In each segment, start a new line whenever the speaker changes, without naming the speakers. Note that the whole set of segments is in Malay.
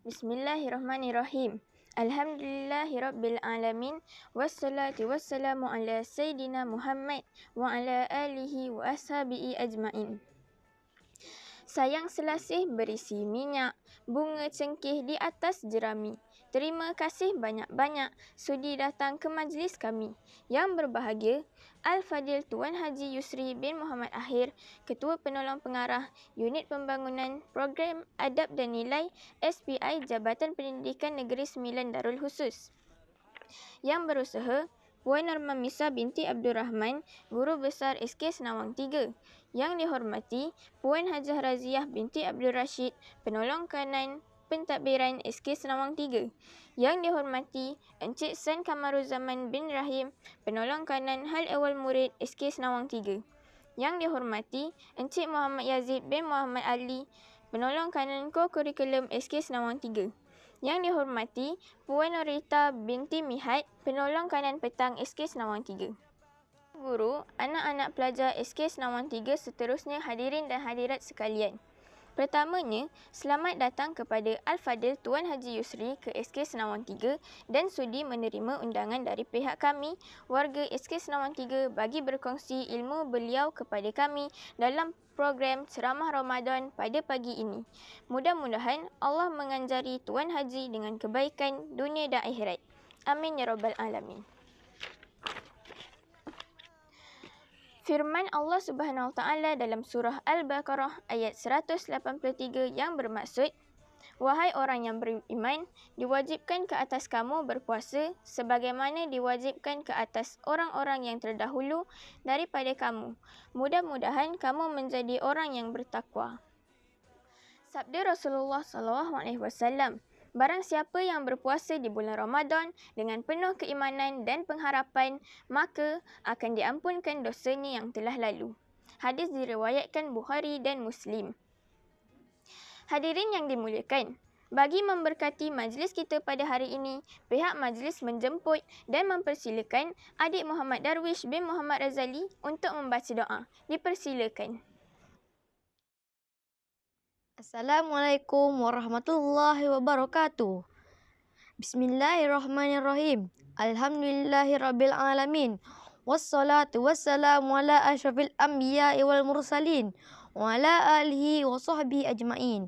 Bismillahirrahmanirrahim. Alhamdulillahirabbil alamin wassalatu wassalamu ala sayyidina Muhammad wa ala alihi wa ashabihi ajmain. Sayang selasih berisi minyak, bunga cengkeh di atas jerami. Terima kasih banyak-banyak sudi datang ke majlis kami. Yang berbahagia, Al-Fadil Tuan Haji Yusri bin Muhammad Akhir, Ketua Penolong Pengarah Unit Pembangunan Program Adab dan Nilai SPI Jabatan Pendidikan Negeri Sembilan Darul Khusus. Yang berusaha, Puan Nurmamisa binti Abdul Rahman, Guru Besar SK Senawang 3. Yang dihormati, Puan Hajah Raziah binti Abdul Rashid, Penolong Kanan Pentadbiran SK Senawang 3. Yang dihormati, Encik San Kamaruzaman bin Rahim, Penolong Kanan Hal Ehwal Murid SK Senawang 3. Yang dihormati, Encik Muhammad Yazid bin Muhammad Ali, Penolong Kanan Co-Kurikulum SK Senawang 3. Yang dihormati, Puan Norita binti Mihat, Penolong Kanan Petang SK Senawang 3. Guru, anak-anak pelajar SK Senawang 3 seterusnya hadirin dan hadirat sekalian. Pertamanya, selamat datang kepada Al-Fadil Tuan Haji Yusri ke SK Senawang 3 dan sudi menerima undangan dari pihak kami, warga SK Senawang 3 bagi berkongsi ilmu beliau kepada kami dalam program ceramah Ramadan pada pagi ini. Mudah-mudahan Allah menganjari Tuan Haji dengan kebaikan dunia dan akhirat. Amin ya rabbal alamin. Firman Allah Subhanahu Wa Taala dalam surah Al-Baqarah ayat 183 yang bermaksud, wahai orang yang beriman, diwajibkan ke atas kamu berpuasa sebagaimana diwajibkan ke atas orang-orang yang terdahulu daripada kamu. Mudah-mudahan kamu menjadi orang yang bertakwa. Sabda Rasulullah SAW, barang siapa yang berpuasa di bulan Ramadan dengan penuh keimanan dan pengharapan, maka akan diampunkan dosanya yang telah lalu. Hadis diriwayatkan Bukhari dan Muslim. Hadirin yang dimuliakan, bagi memberkati majlis kita pada hari ini, pihak majlis menjemput dan mempersilakan adik Muhammad Darwish bin Muhammad Razali untuk membaca doa. Dipersilakan.
Assalamualaikum warahmatullahi wabarakatuh. Bismillahirrahmanirrahim. Alhamdulillahirabbil alamin. Wassalatu wassalamu ala asyrafil anbiya'i wal mursalin wa ala alihi wa sahbihi ajmain.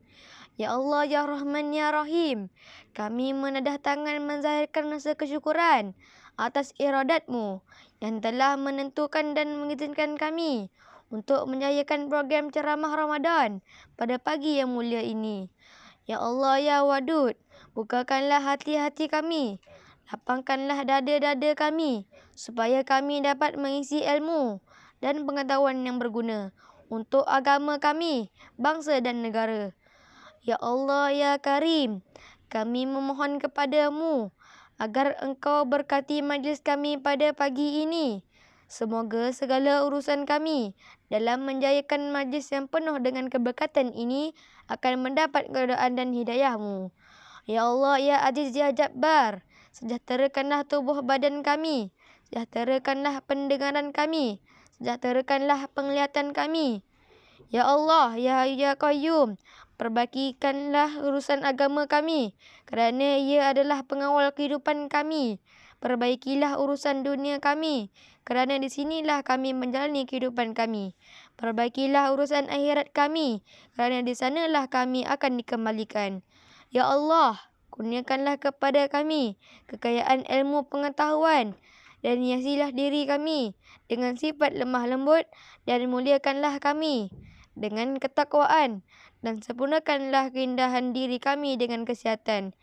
Ya Allah, ya Rahman, ya Rahim, kami menadah tangan menzahirkan rasa kesyukuran atas iradat-Mu yang telah menentukan dan mengizinkan kami untuk menjayakan program ceramah Ramadan pada pagi yang mulia ini. Ya Allah, ya Wadud, bukakanlah hati-hati kami, lapangkanlah dada-dada kami, supaya kami dapat mengisi ilmu dan pengetahuan yang berguna untuk agama kami, bangsa dan negara. Ya Allah, ya Karim, kami memohon kepadamu agar Engkau berkati majlis kami pada pagi ini. Semoga segala urusan kami dalam menjayakan majlis yang penuh dengan keberkatan ini akan mendapat keridaan dan hidayah-Mu. Ya Allah, ya Aziz, ya Jabbar, sejahterakanlah tubuh badan kami, sejahterakanlah pendengaran kami, sejahterakanlah penglihatan kami. Ya Allah, ya Hayyu, ya Qayyum, perbaikikanlah urusan agama kami, kerana ia adalah pengawal kehidupan kami. Perbaikilah urusan dunia kami, kerana di sinilah kami menjalani kehidupan kami. Perbaikilah urusan akhirat kami, kerana di sanalah kami akan dikembalikan. Ya Allah, kurniakanlah kepada kami kekayaan ilmu pengetahuan dan hiasilah diri kami dengan sifat lemah lembut dan muliakanlah kami dengan ketakwaan dan sempurnakanlah keindahan diri kami dengan kesihatan.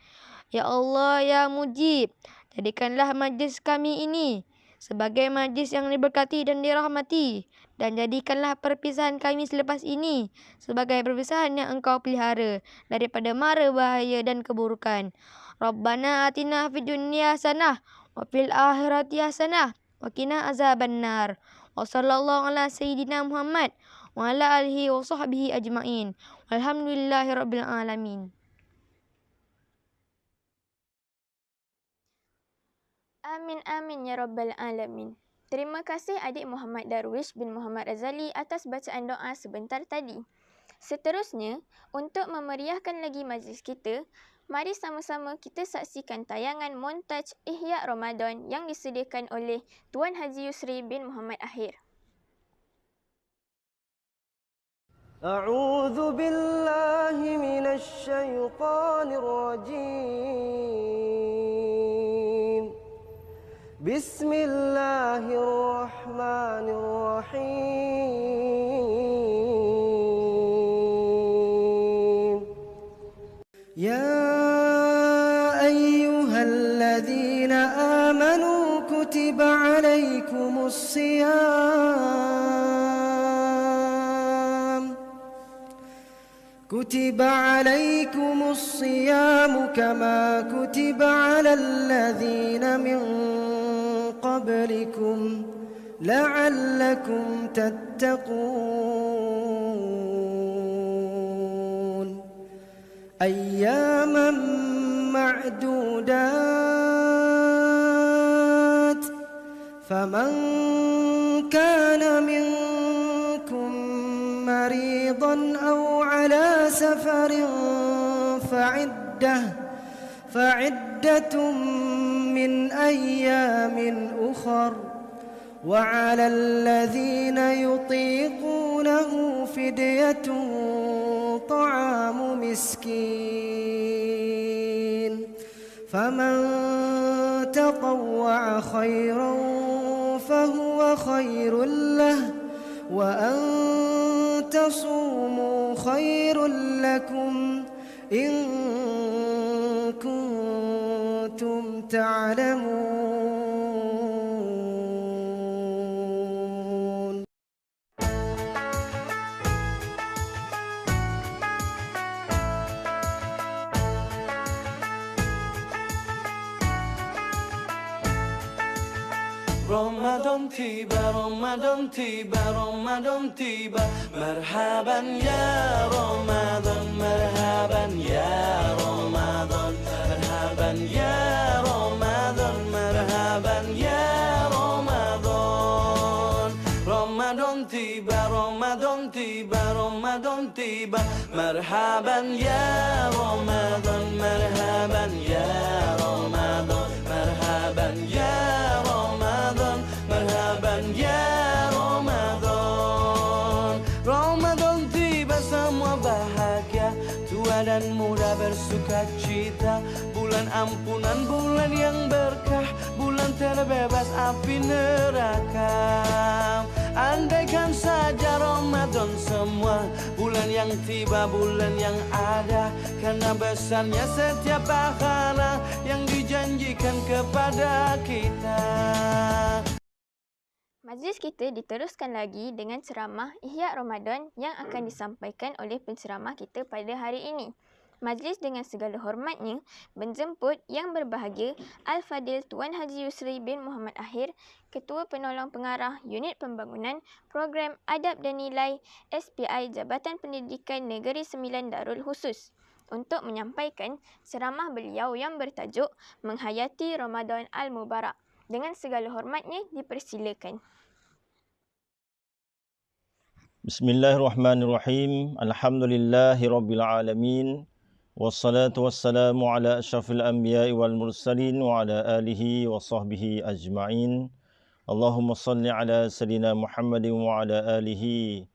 Ya Allah, ya Mujib, jadikanlah majlis kami ini sebagai majlis yang diberkati dan dirahmati, dan jadikanlah perpisahan kami selepas ini sebagai perpisahan yang Engkau pelihara daripada mara bahaya dan keburukan. Rabbana atina fid dunya hasanah wa fil akhirati hasanah wa qina azabannar. Wa sallallahu ala sayyidina Muhammad wa ala alihi wa sahbihi ajmain. Walhamdulillahirabbil alamin.
Amin amin ya rabbal alamin. Terima kasih adik Muhammad Darwish bin Muhammad Razali atas bacaan doa sebentar tadi. Seterusnya, untuk memeriahkan lagi majlis kita, Mari sama-sama kita saksikan tayangan montaj Ihya Ramadan yang disediakan oleh Tuan Haji Yusri bin Muhammad Ahir.
أعوذ بالله من الشيطان الرجيم بسم الله الرحمن الرحيم يا أيها الذين آمنوا كتب عليكم الصيام كما كتب على الذين من قبلكم لعلكم تتقون أياما معدودات فمن كان منكم مريضا أو على سفر فعدة من أيام أخر وعلى الذين يطيقونه فدية طعام مسكين فمن تطوع خيرا فهو خير له وأن تصوموا خير لكم إن كنتم تعلمون
Ramadan tiba, Ramadan tiba, Ramadan tiba. Marhaban ya Ramadan, marhaban ya Ramadan, marhaban ya Ramadan, marhaban ya Ramadan. Ramadan tiba, Ramadan tiba, Ramadan tiba. Marhaban ya Ramadan, marhaban ya Ramadan, marhaban ya Ramadan, marhaban ya Ramadan. Ramadan tiba semua bahagia, tua dan muda bersuka cita. Bulan ampunan, bulan yang berkah, bulan terbebas api neraka. Andaikan saja Ramadan semua, bulan yang tiba, bulan yang ada, karena besarnya setiap pahala yang dijanjikan kepada kita.
Majlis kita diteruskan lagi dengan ceramah Ihya Ramadan yang akan disampaikan oleh penceramah kita pada hari ini. Majlis dengan segala hormatnya menjemput yang berbahagia Al-Fadil Tuan Haji Yusri bin Muhammad Ahir, Ketua Penolong Pengarah Unit Pembangunan Program Adab dan Nilai SPI Jabatan Pendidikan Negeri Sembilan Darul Khusus, untuk menyampaikan ceramah beliau yang bertajuk Menghayati Ramadan Al-Mubarak. Dengan segala hormatnya dipersilakan.
Bismillahirrahmanirrahim. Alhamdulillahirabbil alamin. Wassalatu wassalamu ala asyrafil anbiya'i wal mursalin wa ala alihi wa sahbihi ajma'in. Allahumma salli ala sayyidina Muhammadin wa ala alihi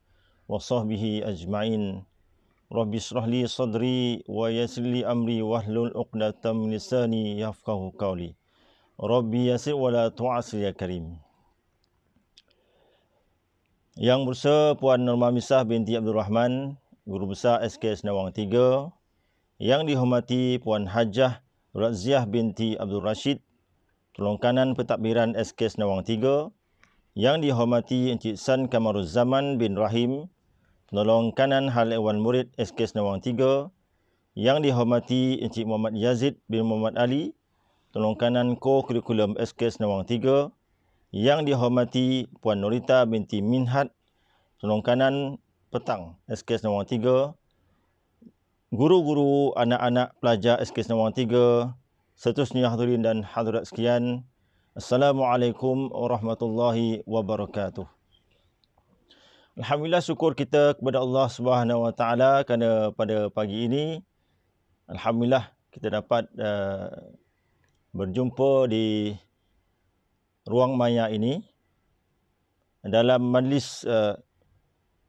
wa sahbihi ajma'in. Rabbi shrah li sadri wa yassir li amri wahlul 'uqdatam min lisani yafqahu qawli. Rabbi yassir wa la tu'assir ya karim. Yang Bursa Puan Norma Misah binti Abdul Rahman, Guru Besar SKS Nawang 3. Yang dihormati Puan Hajah Raziah binti Abdul Rashid, Tolong Kanan Pentadbiran SKS Nawang 3. Yang dihormati Encik San Kamaruz Zaman bin Rahim, Penolong Kanan Hal Ehwal Murid SKS Nawang 3. Yang dihormati Encik Muhammad Yazid bin Muhammad Ali, Tolong Kanan Co-Kurikulum SKS Nawang 3. Yang dihormati Puan Norita binti Minhat, Tolong Kanan Petang SKS Nawang 3. Guru-guru, anak-anak pelajar SKS Nawang 3, seterusnya hadirin dan hadirat sekalian, Assalamualaikum warahmatullahi wabarakatuh. Alhamdulillah, syukur kita kepada Allah Subhanahu Wa Taala kerana pada pagi ini, alhamdulillah kita dapat berjumpa di ruang maya ini dalam majlis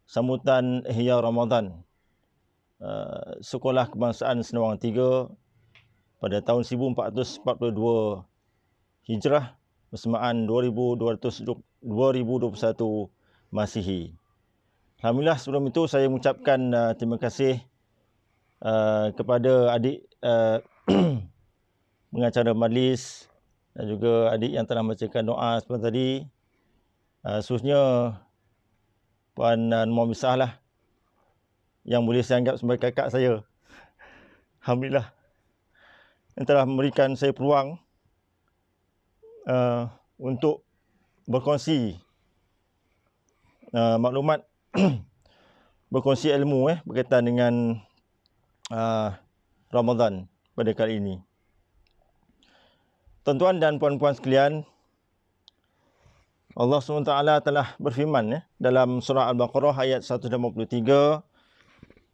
sambutan Ihya Ramadan Sekolah Kebangsaan Senawang 3 pada tahun 1442 Hijrah bersamaan 2021 Masihi. Alhamdulillah, sebelum itu saya mengucapkan terima kasih kepada adik pengacara majlis dan juga adik yang telah membacakan doa sebentar tadi. Khususnya Puan Nur Misah lah, yang boleh saya anggap sebagai kakak saya. Alhamdulillah, yang telah memberikan saya peluang untuk berkongsi maklumat, berkongsi ilmu berkaitan dengan Ramadan pada kali ini. Tuan-tuan dan puan-puan sekalian, Allah SWT telah berfirman dalam surah Al-Baqarah ayat 183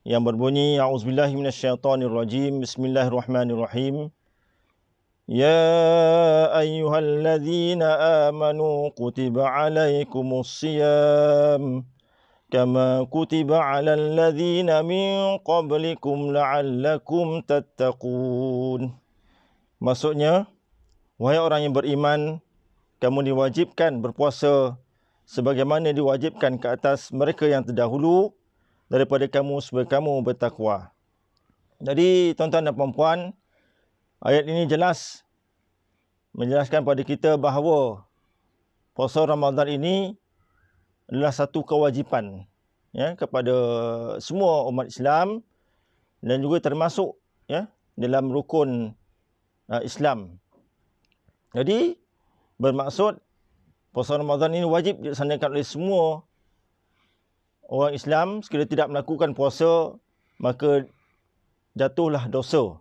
yang berbunyi, A'udzubillahi minasyaitonirrajim, Bismillahirrahmanirrahim. Ya ayyuhalladzina amanu kutiba alaikumus siyam kama kutiba alal ladzina min qablikum la'allakum tattaqun. Maksudnya, wahai orang yang beriman, kamu diwajibkan berpuasa sebagaimana diwajibkan ke atas mereka yang terdahulu daripada kamu supaya kamu bertakwa. Jadi tuan-tuan dan puan-puan, ayat ini jelas menjelaskan pada kita bahawa puasa Ramadan ini adalah satu kewajipan kepada semua umat Islam dan juga termasuk dalam rukun Islam. Jadi bermaksud puasa Ramadan ini wajib dilaksanakan oleh semua orang Islam. Sekiranya tidak melakukan puasa, maka jatuhlah dosa.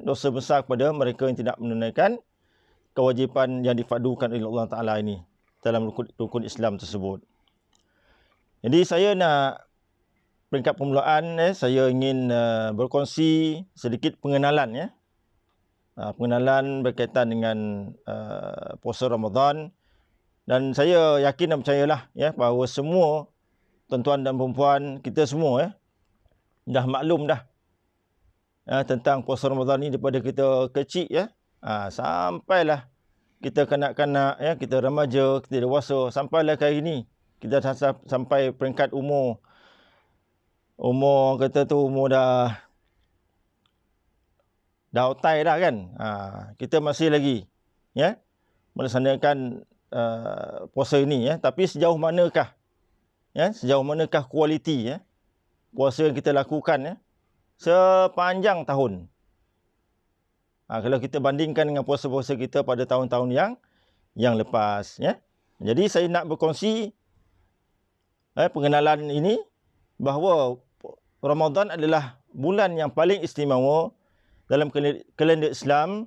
Dosa besar kepada mereka yang tidak menunaikan kewajipan yang difardukan oleh Allah Ta'ala ini dalam rukun Islam tersebut. Jadi saya nak peringkat permulaan, saya ingin berkongsi sedikit pengenalan pengenalan berkaitan dengan puasa Ramadan, dan saya yakin dan percayalah bahawa semua tuan-tuan dan puan-puan kita semua dah maklum dah tentang puasa Ramadan ni daripada kita kecil sampailah kita kanak-kanak kita remaja, kita dewasa, sampailah ke hari ni kita sampai peringkat umur kata tu umur dah otai dah kan. Kita masih lagi melaksanakan puasa ini tapi sejauh manakah kualiti puasa yang kita lakukan sepanjang tahun. Kalau kita bandingkan dengan puasa-puasa kita pada tahun-tahun yang lepas Jadi saya nak berkongsi pengenalan ini bahawa Ramadan adalah bulan yang paling istimewa dalam kalender Islam,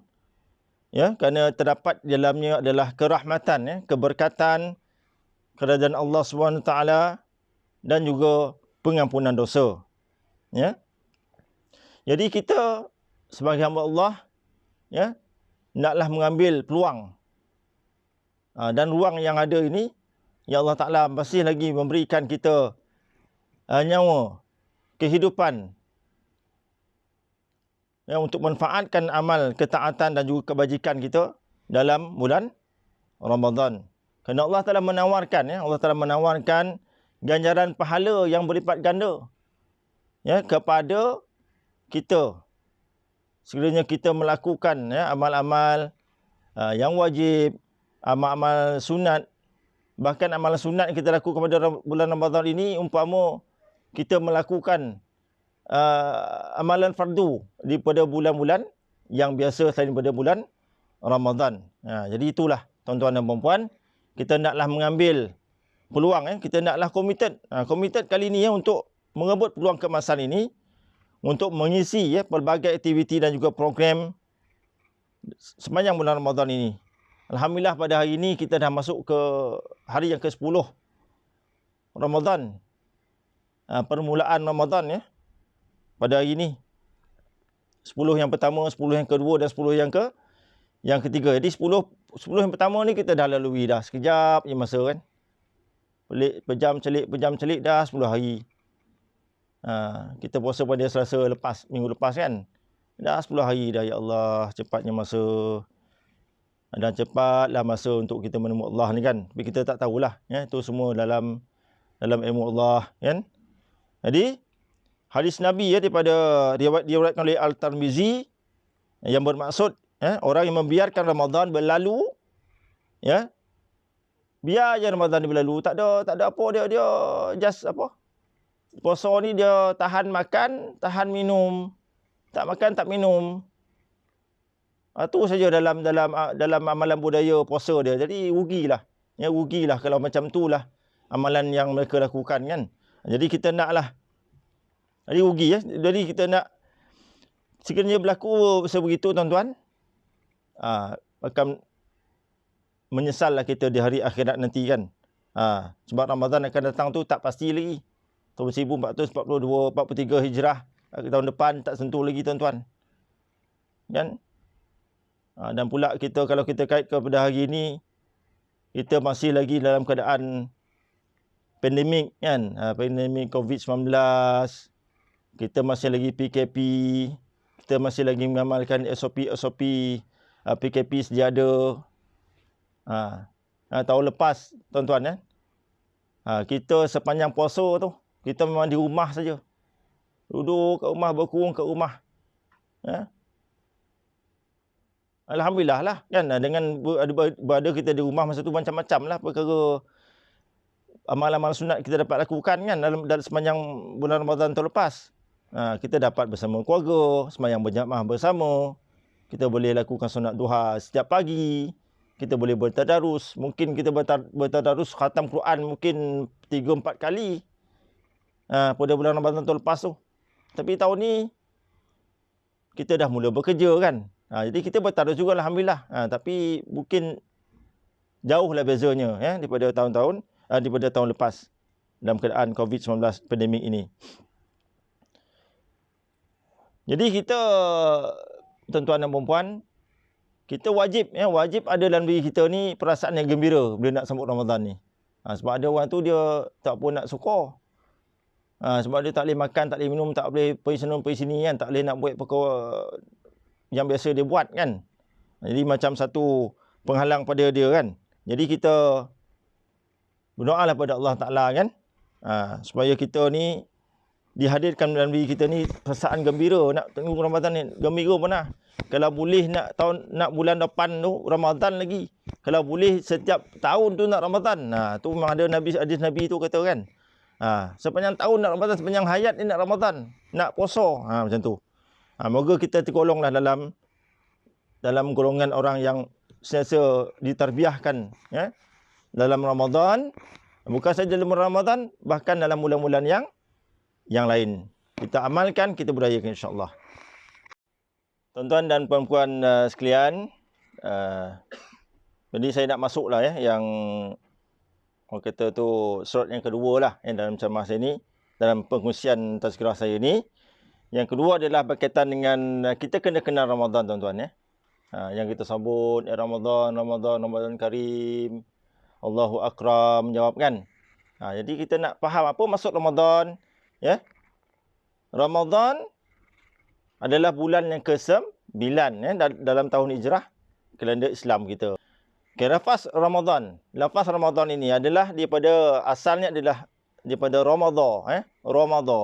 kerana terdapat di dalamnya adalah kerahmatan, keberkatan, kerajaan Allah SWT dan juga pengampunan dosa. Jadi kita sebagai hamba Allah naklah mengambil peluang dan ruang yang ada ini. Ya Allah Ta'ala masih lagi memberikan kita nyawa, kehidupan untuk manfaatkan amal ketaatan dan juga kebajikan kita dalam bulan Ramadan. Kerana Allah Ta'ala menawarkan ganjaran pahala yang berlipat ganda kepada kita sekiranya kita melakukan amal-amal yang wajib, amal-amal sunat. Bahkan amalan sunat yang kita lakukan pada bulan Ramadan ini umpama kita melakukan amalan fardu daripada bulan-bulan yang biasa selain daripada bulan Ramadan. Jadi itulah tuan-tuan dan puan-puan, kita naklah mengambil peluang, kita naklah committed. Committed kali ini untuk mengebut peluang keemasan ini untuk mengisi pelbagai aktiviti dan juga program sepanjang bulan Ramadan ini. Alhamdulillah pada hari ini kita dah masuk ke hari yang ke-10 Ramadan. Permulaan Ramadan pada hari ini. 10 yang pertama, 10 yang kedua dan 10 yang ketiga. Jadi 10 yang pertama ni kita dah lalui dah. Sekejap je masa kan. Pelik, pejam celik dah 10 hari. Kita puasa pada Selasa lepas, minggu lepas kan. Dah 10 hari dah, ya Allah, cepatnya masa. Dan cepatlah masa untuk kita menemui Allah ni kan. Tapi kita tak tahulah, ya. Itu semua dalam ilmu Allah kan. Jadi hadis Nabi ya daripada diriwayatkan oleh Al-Tirmizi yang bermaksud orang yang membiarkan Ramadan berlalu, ya. Biar je Ramadan berlalu, tak ada apa, dia just apa? Puasa ni dia tahan makan, tahan minum. Tak makan, tak minum. Itu saja dalam amalan budaya puasa dia. Jadi rugilah. Ya, rugilah kalau macam itulah amalan yang mereka lakukan kan. Jadi kita naklah. Jadi rugi ya. Jadi kita nak sekiranya berlaku sebegitu tuan-tuan, akan menyesallah kita di hari akhirat nanti kan. Sebab Ramadan akan datang tu tak pasti lagi. Tahun 1442, 43 Hijrah, tahun depan tak sentuh lagi tuan-tuan. Kan? Dan pula kita, kalau kita kait kepada hari ini, kita masih lagi dalam keadaan pandemik kan. Pandemik COVID-19. Kita masih lagi PKP. Kita masih lagi mengamalkan SOP PKP sedia ada. Tahun lepas tuan-tuan kita sepanjang puasa tu kita memang di rumah saja. Duduk kat rumah, berkurung kat rumah. Alhamdulillah lah kan, dengan berada kita di rumah masa tu macam-macam lah perkara amal-amal sunat kita dapat lakukan kan dalam sepanjang bulan Ramadan tahun lepas. Kita dapat bersama keluarga, sembahyang berjamaah bersama. Kita boleh lakukan sunat duha setiap pagi. Kita boleh bertadarus. Mungkin kita bertadarus khatam Quran mungkin 3-4 kali pada bulan Ramadan tahun lepas tu. Tapi tahun ni kita dah mula bekerja kan. Jadi kita bertadarus juga alhamdulillah. Tapi mungkin jauhlah bezanya daripada tahun-tahun daripada tahun lepas dalam keadaan COVID-19 pandemik ini. Jadi kita tuan-tuan dan puan-puan, kita wajib ada dalam diri kita ni perasaan yang gembira bila nak sambut Ramadan ni. Sebab ada orang tu dia tak pun nak suka. Sebab dia tak boleh makan, tak boleh minum, tak boleh pergi sana pergi sini kan, tak boleh nak buat perkara yang biasa dia buat kan. Jadi macam satu penghalang pada dia kan. Jadi kita berdoalah pada Allah Ta'ala kan, supaya kita ni dihadirkan dalam diri kita ni perasaan gembira nak tunggu Ramadan ni. Gembira pernah. Kalau boleh nak bulan depan tu Ramadan lagi. Kalau boleh setiap tahun tu nak Ramadan. Tu memang ada hadis Nabi tu kata kan. Sepanjang tahun nak Ramadan, sepanjang hayat ni nak Ramadan, nak puasa. Macam tu. Moga kita tergolonglah dalam golongan orang yang sentiasa ditarbiahkan dalam Ramadan. Bukan saja dalam Ramadan, bahkan dalam bulan-bulan yang lain. Kita amalkan, kita budayakan insya-Allah. Tuan-tuan dan puan-puan sekalian, jadi saya nak masuklah yang orang kata tu surat yang kedua lah dalam ceramah saya ni, dalam pengkongsian tazkirah saya ni. Yang kedua adalah berkaitan dengan kita kena kenal Ramadan tuan-tuan yang kita sambut Ramadan Karim, Allahu Akram, jawab kan. Jadi kita nak faham apa maksud Ramadan Ramadan adalah bulan yang ke-9 dalam tahun hijrah kalender Islam kita. Lafaz Ramadan ini adalah daripada asalnya adalah daripada Ramadha,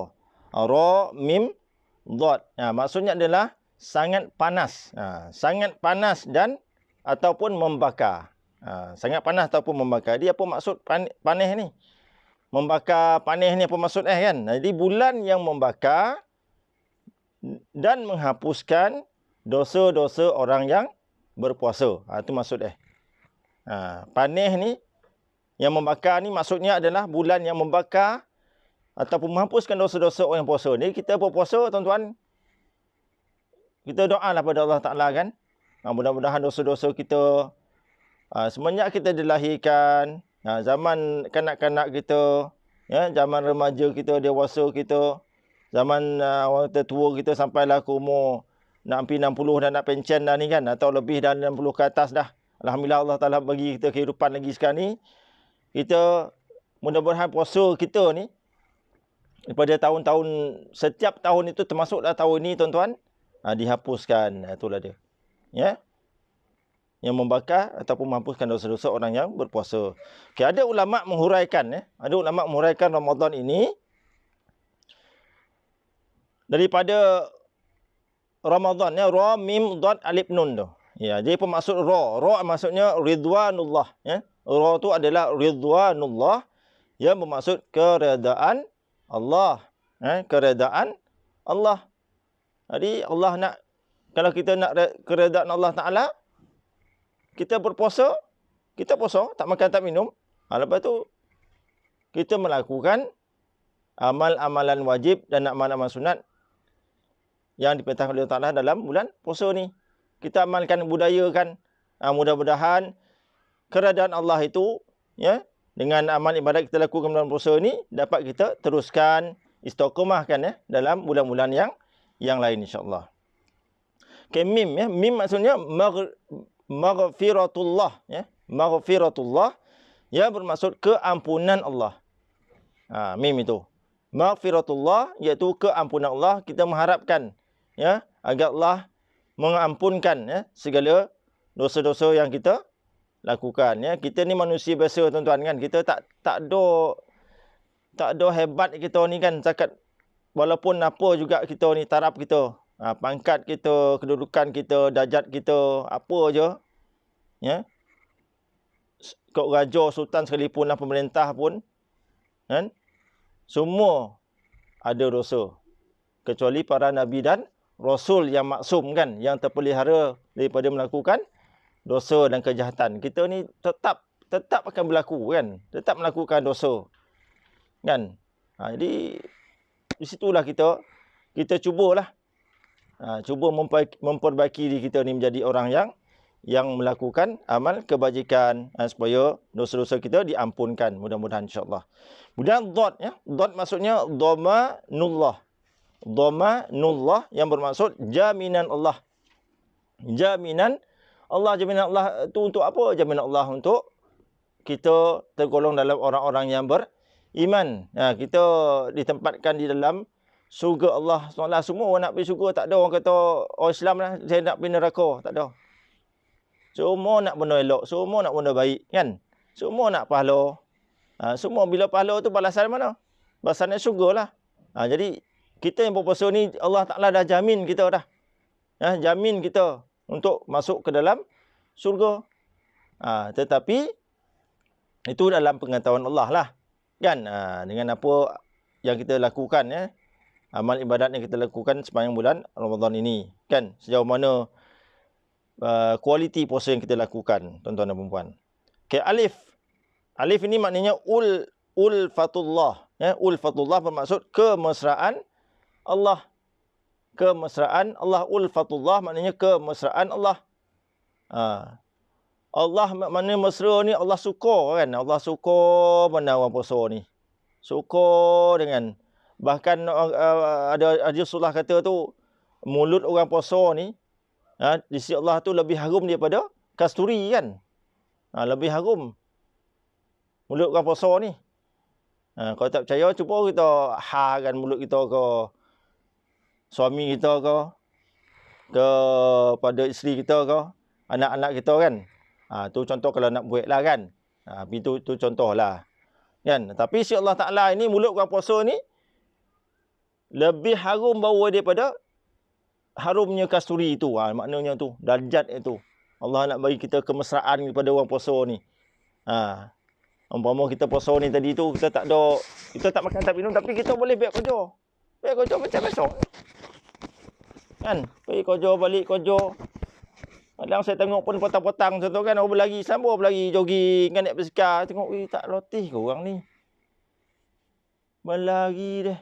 Ra mim dad. Maksudnya adalah sangat panas. Sangat panas dan ataupun membakar. Sangat panas ataupun membakar. Dia apa maksud panas ni? Membakar, panas ni apa maksud kan? Jadi bulan yang membakar dan menghapuskan dosa-dosa orang yang berpuasa. Itu maksud panas ni yang membakar ni maksudnya adalah bulan yang membakar ataupun menghapuskan dosa-dosa orang yang puasa. Ni kita berpuasa tuan-tuan, kita doalah pada Allah Ta'ala kan. Mudah-mudahan dosa-dosa kita semenjak kita dilahirkan, zaman kanak-kanak kita, zaman remaja kita, dewasa kita, zaman orang tertua kita sampailah ke umur nak hampir 60 dah, nak pencen dah ni kan, atau lebih dah 60 ke atas dah. Alhamdulillah Allah Ta'ala bagi kita kehidupan lagi sekarang ni. Kita mudah-mudahan puasa kita ni daripada tahun-tahun, setiap tahun itu termasuk dah tahun ni tuan-tuan, dihapuskan. Itulah dia. Ya. Yang membakar ataupun menghapuskan dosa-dosa orang yang berpuasa. Okay, ada ulama menghuraikan, ada ulama menghuraikan Ramadan ini daripada Ramadan, ra mim dad alif nun tu. Ya, jadi pemaksud ra maksudnya ridwanullah, ya. Ra tu adalah ridwanullah yang bermaksud keredaan Allah, keredaan Allah. Jadi Allah nak, kalau kita nak keredaan Allah Taala, kita berpuasa, kita puasa, tak makan tak minum. Lepas tu kita melakukan amal-amalan wajib dan amal-amal sunat yang diperintahkan oleh Allah Ta'ala dalam bulan puasa ni. Kita amalkan, budayakan. Mudah-mudahan keredaan Allah itu, ya, dengan amal ibadat kita lakukan dalam puasa ni dapat kita teruskan, istiqamahkan, ya, dalam bulan-bulan yang lain insya-Allah. Okay, mim, ya. Mim maksudnya maghfiratullah, ya. Maghfiratullah yang bermaksud keampunan Allah. Mim itu. Maghfiratullah iaitu keampunan Allah. Kita mengharapkan, ya, agar Allah mengampunkan, ya, segala dosa-dosa yang kita lakukan, ya. Kita ni manusia biasa tuan-tuan kan. Kita tak ada hebat kita ni kan, zakat walaupun apa juga kita ni, taraf kita, pangkat kita, kedudukan kita, darjat kita, apa aja, ya. Kau raja, sultan sekalipun lah, pemerintah pun, kan, semua ada dosa. Kecuali para nabi dan rasul yang maksum kan, yang terpelihara daripada melakukan dosa dan kejahatan. Kita ni tetap akan berlaku kan, tetap melakukan dosa kan. Jadi di situlah kita cubalah, cuba memperbaiki diri kita ni menjadi orang yang melakukan amal kebajikan, supaya dosa-dosa kita diampunkan mudah-mudahan insya-Allah. Kemudian dad, ya. Dad maksudnya dhamanullah. Dhamanullah yang bermaksud jaminan Allah. Jaminan Allah itu untuk apa? Jaminan Allah untuk kita tergolong dalam orang-orang yang beriman. Kita ditempatkan di dalam syurga Allah SWT. Semua orang nak pergi syurga. Tak ada orang kata, oh Islam lah, saya nak pergi neraka. Tak ada. Semua nak benda elok. Semua nak benda baik. Kan? Semua nak pahala. Semua bila pahala tu balasan mana? Balasannya syurga lah. Jadi kita yang berpuasa ni, Allah Ta'ala dah jamin kita dah. Jamin kita untuk masuk ke dalam syurga. Tetapi itu dalam pengetahuan Allah lah. Kan? Dengan apa yang kita lakukan, ya. Amal ibadat yang kita lakukan sepanjang bulan Ramadan ini. Kan? Sejauh mana kualiti puasa yang kita lakukan, tuan-tuan dan puan-puan. Okay, alif. Alif ini maknanya ulfatullah. Ya, ulfatullah bermaksud kemesraan Allah. Kemesraan Allah. Ulfatullah maknanya kemesraan Allah. Allah maknanya mesra ni Allah suka kan. Allah suka mana orang puasa ni. Suka dengan, bahkan ada Rasulullah kata tu, mulut orang puasa ni, di sisi Allah tu lebih harum daripada kasturi kan. Lebih harum mulut orang puasa ni. Kalau tak percaya, cuba kita hakan mulut kita ke suami kita ke pada isteri kita ke anak-anak kita kan. Tu contoh kalau nak buat lah kan. Itu contoh lah. Kan? Tapi si Allah Ta'ala ini, mulut orang puasa ni lebih harum bau daripada harumnya kasturi itu. Maknanya tu, darjat itu. Allah nak bagi kita kemesraan kepada orang puasa ni. Umpama kita puasa ni tadi tu, kita tak makan tak minum, tapi kita boleh baik kerja. Baik kerja macam besok. Kan? Pergi kerja, balik kerja. Kadang saya tengok pun potang-potang contoh kan, orang berlari, sambung berlari, jogging, kan, naik basikal. Tengok, tak latih ke orang ni. Berlari deh.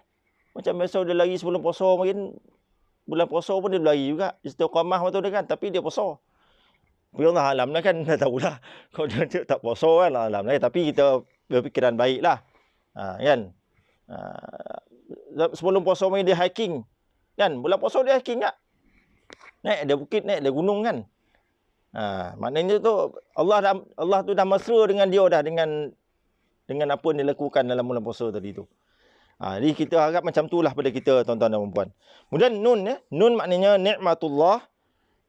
Macam biasa dia lari sebelum puasa, mungkin bulan puasa pun dia berlari juga. Istiqamah waktu dia kan, tapi dia puasa. Tapi Allah alam lah kan, dah tahulah. Kalau dia tak puasa kan, Allah alam lah. Tapi kita berfikiran baik lah. Kan? Sebelum puasa mungkin dia hiking. Kan? Bulan puasa dia hiking tak? naik ada bukit, naik ada gunung kan. Maknanya tu Allah tu dah mesra dengan dia dah dengan apa yang dia lakukan dalam bulan puasa tadi tu. Jadi kita harap macam itulah pada kita tuan-tuan dan puan-puan. Kemudian nun ya. Nun maknanya nikmatullah.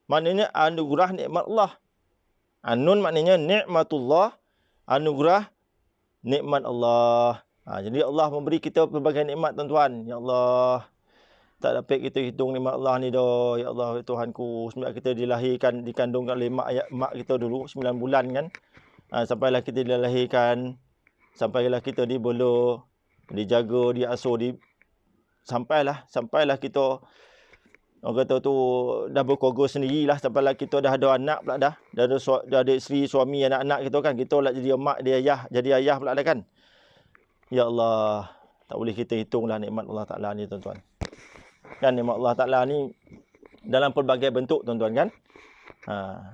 Maknanya anugerah nikmat Allah. Nun maknanya nikmatullah, anugerah nikmat Allah. Jadi Allah memberi kita pelbagai nikmat tuan-tuan. Ya Allah, tak dapat kita hitung nikmat Allah ni dah. Ya Allah, Tuhanku, semenjak kita dilahirkan, dikandungkan oleh mak kita dulu 9 bulan kan. Sampailah kita dilahirkan, sampailah kita dibela, dijaga, diasuh, sampailah kita, orang kata tu, dah berkeluarga sendirilah, sampailah kita dah ada anak pula dah. Dah ada isteri, suami, anak-anak kita kan. Kita lah jadi mak, jadi ayah pula dah kan. Ya Allah, tak boleh kita hitunglah nikmat Allah Ta'ala ni tuan-tuan. Kan nikmat Allah Ta'ala ni dalam pelbagai bentuk tuan-tuan kan.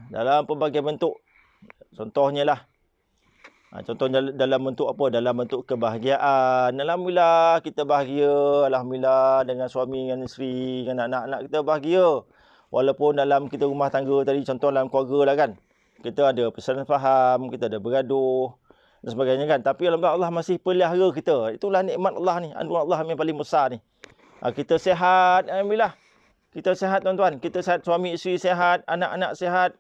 Dalam pelbagai bentuk. Contohnya lah. Contohnya dalam bentuk apa? Dalam bentuk kebahagiaan. Alhamdulillah kita bahagia. Alhamdulillah dengan suami, dengan isteri, dengan anak-anak kita bahagia. Walaupun dalam kita rumah tangga tadi, contoh dalam keluarga lah kan. Kita ada perselisihan faham, kita ada bergaduh dan sebagainya kan. Tapi alhamdulillah Allah masih pelihara kita. Itulah nikmat Allah ni. Anugerah Allah yang paling besar ni. Kita sihat, alhamdulillah. Kita sihat tuan-tuan. Kita sihat, suami isteri sihat, anak-anak sihat.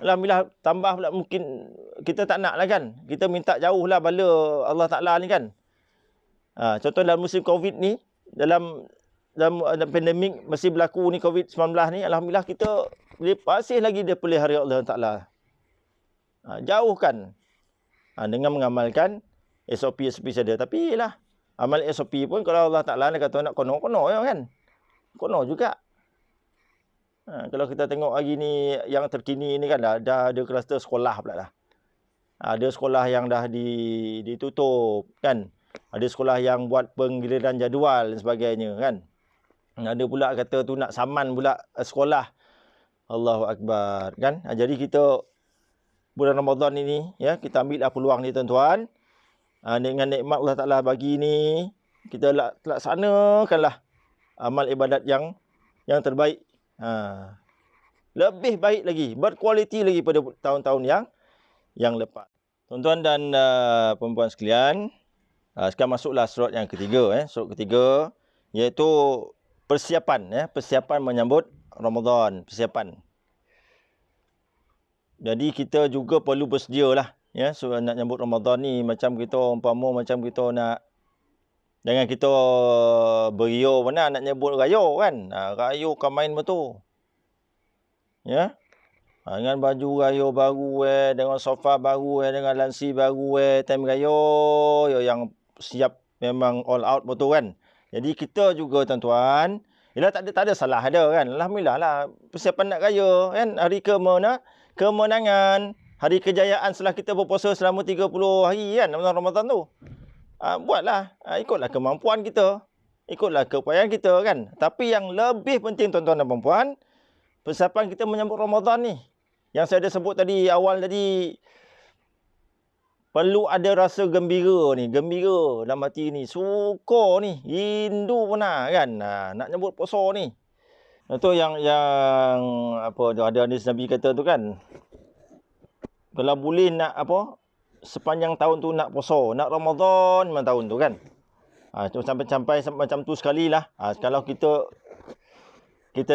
Alhamdulillah, tambah pula mungkin kita tak nak lah kan. Kita minta jauh lah bala Allah Ta'ala ni kan. Contoh dalam musim Covid ni, dalam pandemik masih berlaku ni Covid-19 ni, alhamdulillah kita masih lagi dia pelihara Allah Ta'ala. Jauhkan. Dengan mengamalkan SOP-SOP saja. Tapi lah, amal SOP pun kalau Allah Ta'ala nak kata nak kono-kono ya kan. Kono juga. Kalau kita tengok hari ni yang terkini ni kan dah ada kluster sekolah pula dah. Ada sekolah yang dah ditutup kan. Ada sekolah yang buat penggiliran jadual dan sebagainya kan. Ada pula kata tu nak saman pula sekolah. Allahu Akbar kan. Jadi kita bulan Ramadan ini ya, kita ambillah peluang ni tuan-tuan. Dengan nikmat Allah Ta'ala bagi ni, kita laksanakanlah amal ibadat yang terbaik. Lebih baik lagi, berkualiti lagi pada tahun-tahun yang lepas. Tuan-tuan dan perempuan sekalian, sekarang masuklah surat yang ketiga. Surat ketiga iaitu persiapan menyambut Ramadan, persiapan. Jadi kita juga perlu bersedialah ya, so nak nyambut Ramadan ni. Macam kita macam kita nak, jangan kita berio mana nak nyambut rayo kan. Rayo kan main betul. Ya. Dengan baju rayo baru dengan sofa baru dengan lansi baru time rayo yang siap memang all out betul kan. Jadi kita juga tuan-tuan, ialah tak ada salah ada kan. Alhamdulillah lah persiapan nak raya kan, hari kemenangan, hari kejayaan setelah kita berpuasa selama 30 hari kan dalam Ramadan tu. Buatlah, ikutlah kemampuan kita, ikutlah keupayaan kita kan. Tapi yang lebih penting tuan-tuan dan puan-puan, persiapan kita menyambut Ramadan ni. Yang saya ada sebut tadi, awal tadi, perlu ada rasa gembira ni, gembira dalam hati ni, suka ni, rindu pernah kan, nak nyambut puasa ni. Itu yang apa ada hadis Nabi kata tu kan. Kalau boleh nak apa, sepanjang tahun tu nak puasa, nak Ramadan memang tahun tu kan. Sampai macam tu sekali lah. Kalau kita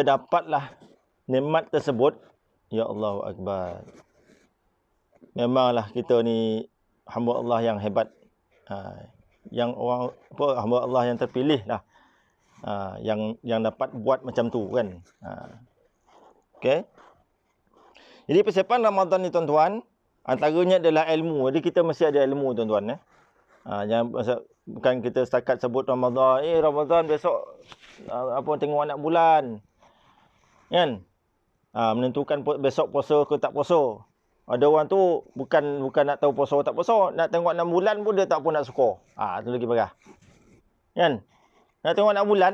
dapatlah nikmat tersebut, ya Allahu Akbar. Memanglah kita ni hamba Allah yang hebat. Yang orang hamba Allah yang terpilih lah. Yang dapat buat macam tu kan. Okey. Jadi persiapan Ramadan ni tuan-tuan, antaranya adalah ilmu. Jadi kita mesti ada ilmu tuan-tuan. Bukan kita setakat sebut Ramadan. Ramadan besok tengok anak bulan. Kan? Menentukan besok puasa ke tak puasa. Ada orang tu bukan nak tahu puasa tak puasa, nak tengok 6 bulan pun dia tak pun nak suka. Tu lagi parah. Kan? Nak tengok 6 bulan,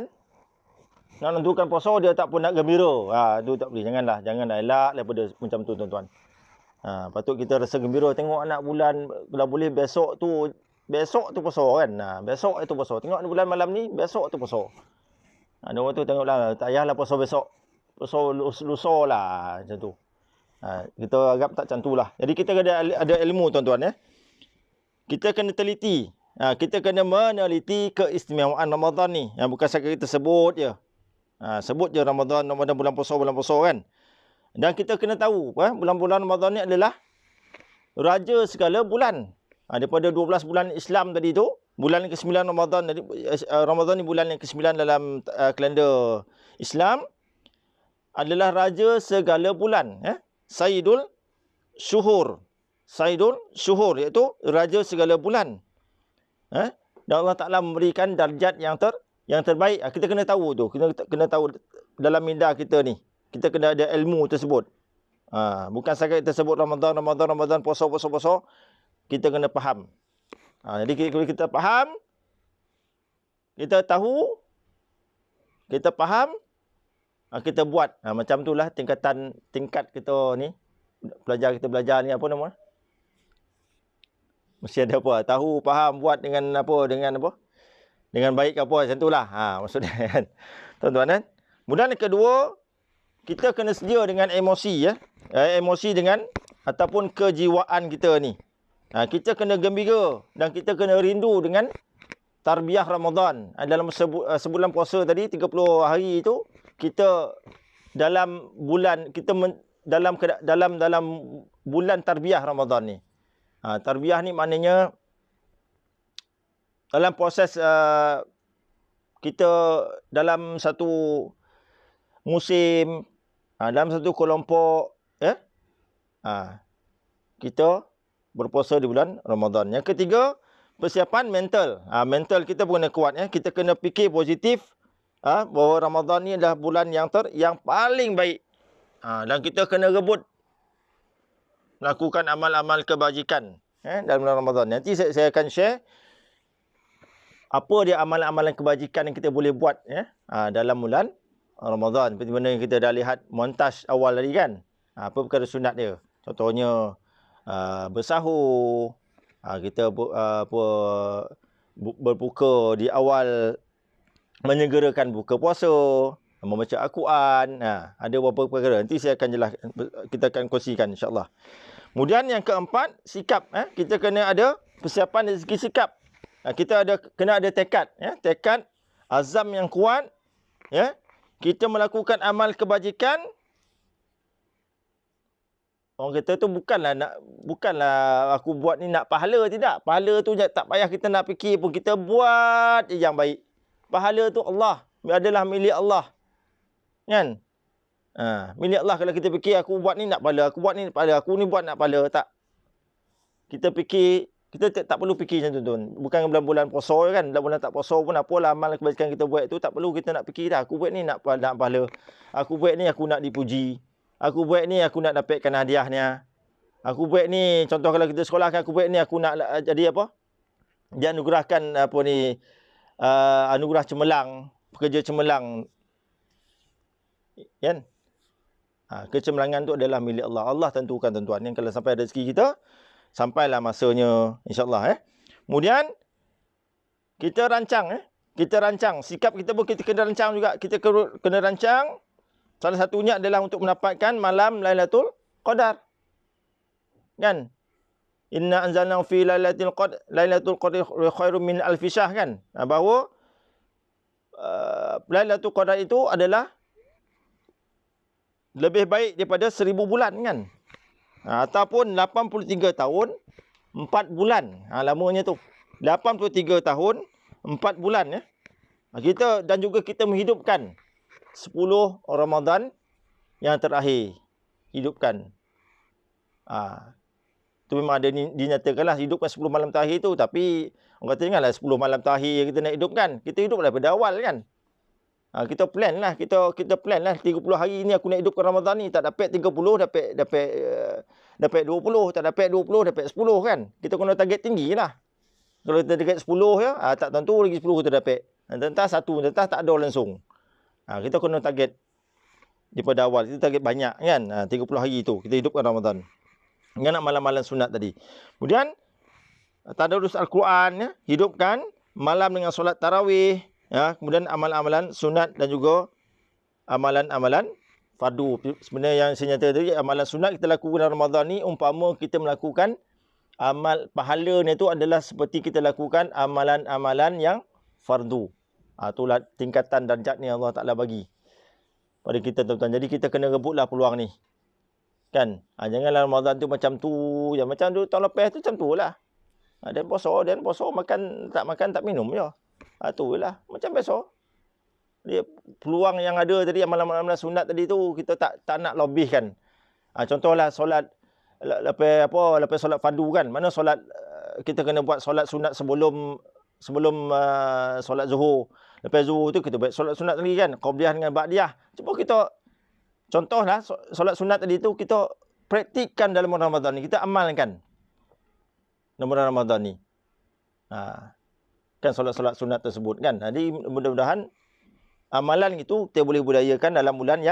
nak menentukan puasa dia tak pun nak gembira. Tu tak boleh. Janganlah elak daripada macam tu tuan-tuan. Patut kita rasa gembira tengok anak bulan. Kalau boleh besok tu puasa kan. Besok itu puasa. Tengok bulan malam ni, besok tu puasa. Ada orang tu tengoklah, tak payahlah puasa besok. lusa lah macam tu. Kita agak tak macam tu lah. Jadi kita ada ilmu tuan-tuan ya. Kita kena teliti. Kita kena meneliti keistimewaan Ramadan ni. Bukan sekadar kita sebut je. Sebut je Ramadan bulan puasa kan. Dan kita kena tahu bulan-bulan Ramadan ni adalah raja segala bulan. Daripada 12 bulan Islam tadi tu, bulan ke-9 Ramadan tadi, Ramadan ni bulan yang ke-9 dalam kalender Islam, adalah raja segala bulan Sayyidul Syuhur, iaitu raja segala bulan. Dan Allah Ta'ala memberikan darjat yang terbaik. Kita kena tahu tu. Kena tahu dalam minda kita ni. Kita kena ada ilmu tersebut. Bukan sahaja kita sebut Ramadan, puasa. Kita kena faham. Jadi kalau kita faham, kita tahu, kita faham, kita buat. Macam itulah tingkat kita ni. Kita belajar ni apa nama? Mesti ada apa? Tahu, faham, buat dengan apa? Dengan baik ke apa? Macam itulah. Maksudnya kan. Tuan-tuan kan. Kemudian yang kedua, kita kena sedia dengan emosi ya. Emosi dengan ataupun kejiwaan kita ni. Kita kena gembira dan kita kena rindu dengan tarbiyah Ramadan. Dalam sebulan puasa tadi 30 hari itu kita dalam bulan dalam bulan tarbiyah Ramadan ni. Tarbiyah ni maknanya dalam proses kita dalam satu musim, dalam satu kelompok kita berpuasa di bulan Ramadan. Yang ketiga, persiapan mental. Mental kita pun kena kuat Kita kena fikir positif bahawa Ramadan ni adalah bulan yang paling baik. Dan kita kena rebut melakukan amal-amal kebajikan dalam bulan Ramadan. Nanti saya akan share apa dia amalan-amalan kebajikan yang kita boleh buat dalam bulan Ramadan. Seperti mana yang kita dah lihat montaj awal tadi kan. Apa perkara sunat dia. Contohnya bersahur, kita berbuka di awal, menyegerakan buka puasa, membaca Al-Quran. Ada beberapa perkara. Nanti saya akan jelaskan, kita akan kongsikan insya-Allah. Kemudian yang keempat, sikap. Kita kena ada persiapan dari segi sikap. Kita kena ada tekad. Tekad, azam yang kuat. Kita melakukan amal kebajikan. Orang kata tu bukanlah aku buat ni nak pahala, tidak. Pahala tu tak payah kita nak fikir pun, kita buat yang baik. Pahala tu Allah adalah milik Allah. Kan? Milik Allah. Kalau kita fikir aku buat ni nak pahala, aku buat ni nak pahala, aku ni buat nak pahala, tak. Kita fikir, kita tak perlu fikir macam tu tuan. Bukan bulan-bulan puasa kan. Bulan tak puasa pun apalah amal kebajikan kita buat tu, tak perlu kita nak fikir dah. Aku buat ni nak pahala. Aku buat ni aku nak dipuji. Aku buat ni aku nak dapatkan hadiahnya. Aku buat ni, contoh kalau kita sekolah kan, aku buat ni aku nak jadi apa? Dia anugerahkan apa ni, anugerah cemerlang, pekerja cemerlang. Kan? Kecemerlangan tu adalah milik Allah. Allah tentukan tuan-tuan. Yang kalau sampai rezeki kita, sampailah masanya insya-Allah. Kemudian kita rancang. Kita rancang. Sikap kita pun kita kena rancang juga. Kita kena rancang. Salah satunya adalah untuk mendapatkan malam Lailatul Qadar. Kan? Inna anzalnahu fi Lailatul Qadar khairum min alfi syahr kan? Bahawa Lailatul Qadar itu adalah lebih baik daripada 1000 bulan kan? Ataupun 83 tahun 4 bulan. Lamanya tu. 83 tahun 4 bulan Kita dan juga kita menghidupkan 10 Ramadan yang terakhir. Hidupkan. Itu memang ada dinyatakanlah hidupkan 10 malam terakhir tu. Tapi orang kata janganlah 10 malam terakhir kita nak hidupkan. Kita hidup daripada awal kan. Kita plan lah. Kita plan lah. 30 hari ni aku nak hidupkan Ramadan ni. Tak dapat 30, dapat 20. Tak dapat 20, dapat 10 kan. Kita kena target tinggi lah. Kalau kita target 10 tak tentu lagi 10 kita dapat. Tentas satu, tentas tak ada langsung. Kita kena target daripada awal. Kita target banyak kan. 30 hari tu kita hidupkan Ramadan. Dengan malam-malam sunat tadi. Kemudian tadarus Al-Quran hidupkan malam dengan solat tarawih. Kemudian amalan-amalan sunat dan juga amalan-amalan fardu. Sebenarnya yang saya nyata tadi, amalan sunat kita lakukan dalam Ramadan ni, umpama kita melakukan amal pahala ni tu adalah seperti kita lakukan amalan-amalan yang fardu. Itulah tingkatan darjat ni Allah Ta'ala bagi pada kita tuan-tuan. Jadi kita kena rebutlah peluang ni. Kan? Janganlah Ramadan tu macam tu. Yang macam tu tahun lepas tu macam tu lah. Dan puasa, makan tak minum je. Tu lah. Macam biasa. Dia peluang yang ada tadi, amalan-amalan sunat tadi tu, kita tak nak lebihkan. Contohlah solat, lepas solat fardu kan. Mana solat, kita kena buat solat sunat sebelum solat zuhur. Lepas zuhur tu kita buat solat sunat lagi kan. Qabliyah dengan ba'diyah. Cuba kita, contohlah solat sunat tadi tu, kita praktikkan dalam Ramadan ni. Kita amalkan dalam Ramadan ni. Kan solat-solat sunat tersebut kan. Jadi mudah-mudahan amalan itu kita boleh budayakan dalam bulan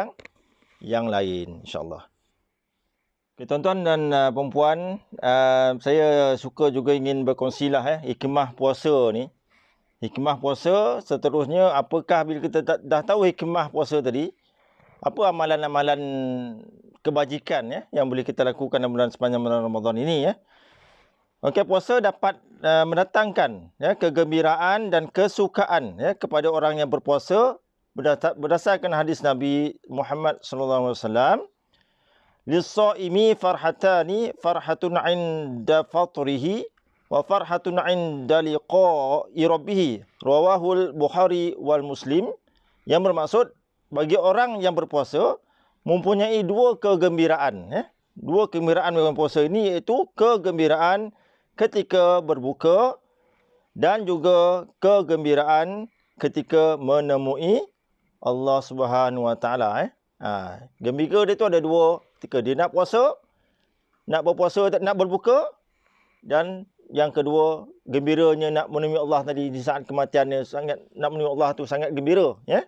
yang lain, insya-Allah. Okay, tuan-tuan dan perempuan, saya suka juga ingin berkongsilah hikmah puasa ni. Hikmah puasa seterusnya, apakah bila kita dah tahu hikmah puasa tadi, apa amalan-amalan kebajikan yang boleh kita lakukan dalam sepanjang bulan Ramadan ini ya. Okey, puasa dapat mendatangkan kegembiraan dan kesukaan kepada orang yang berpuasa berdasarkan hadis Nabi Muhammad sallallahu alaihi wasallam. Lis-shaimi farhatani, farhatun 'inda fatrihi wa farhatun 'inda liqa'i rabbih. Rawahul Bukhari wal Muslim. Yang bermaksud, bagi orang yang berpuasa mempunyai dua kegembiraan. Dua kegembiraan dalam puasa ini, iaitu kegembiraan ketika berbuka dan juga kegembiraan ketika menemui Allah Subhanahu Wa Taala. Gembira dia tu ada dua. Ketika dia nak puasa, nak berpuasa, nak berbuka, dan yang kedua, gembiranya nak menemui Allah tadi di saat kematiannya, sangat nak menemui Allah tu sangat gembira ya.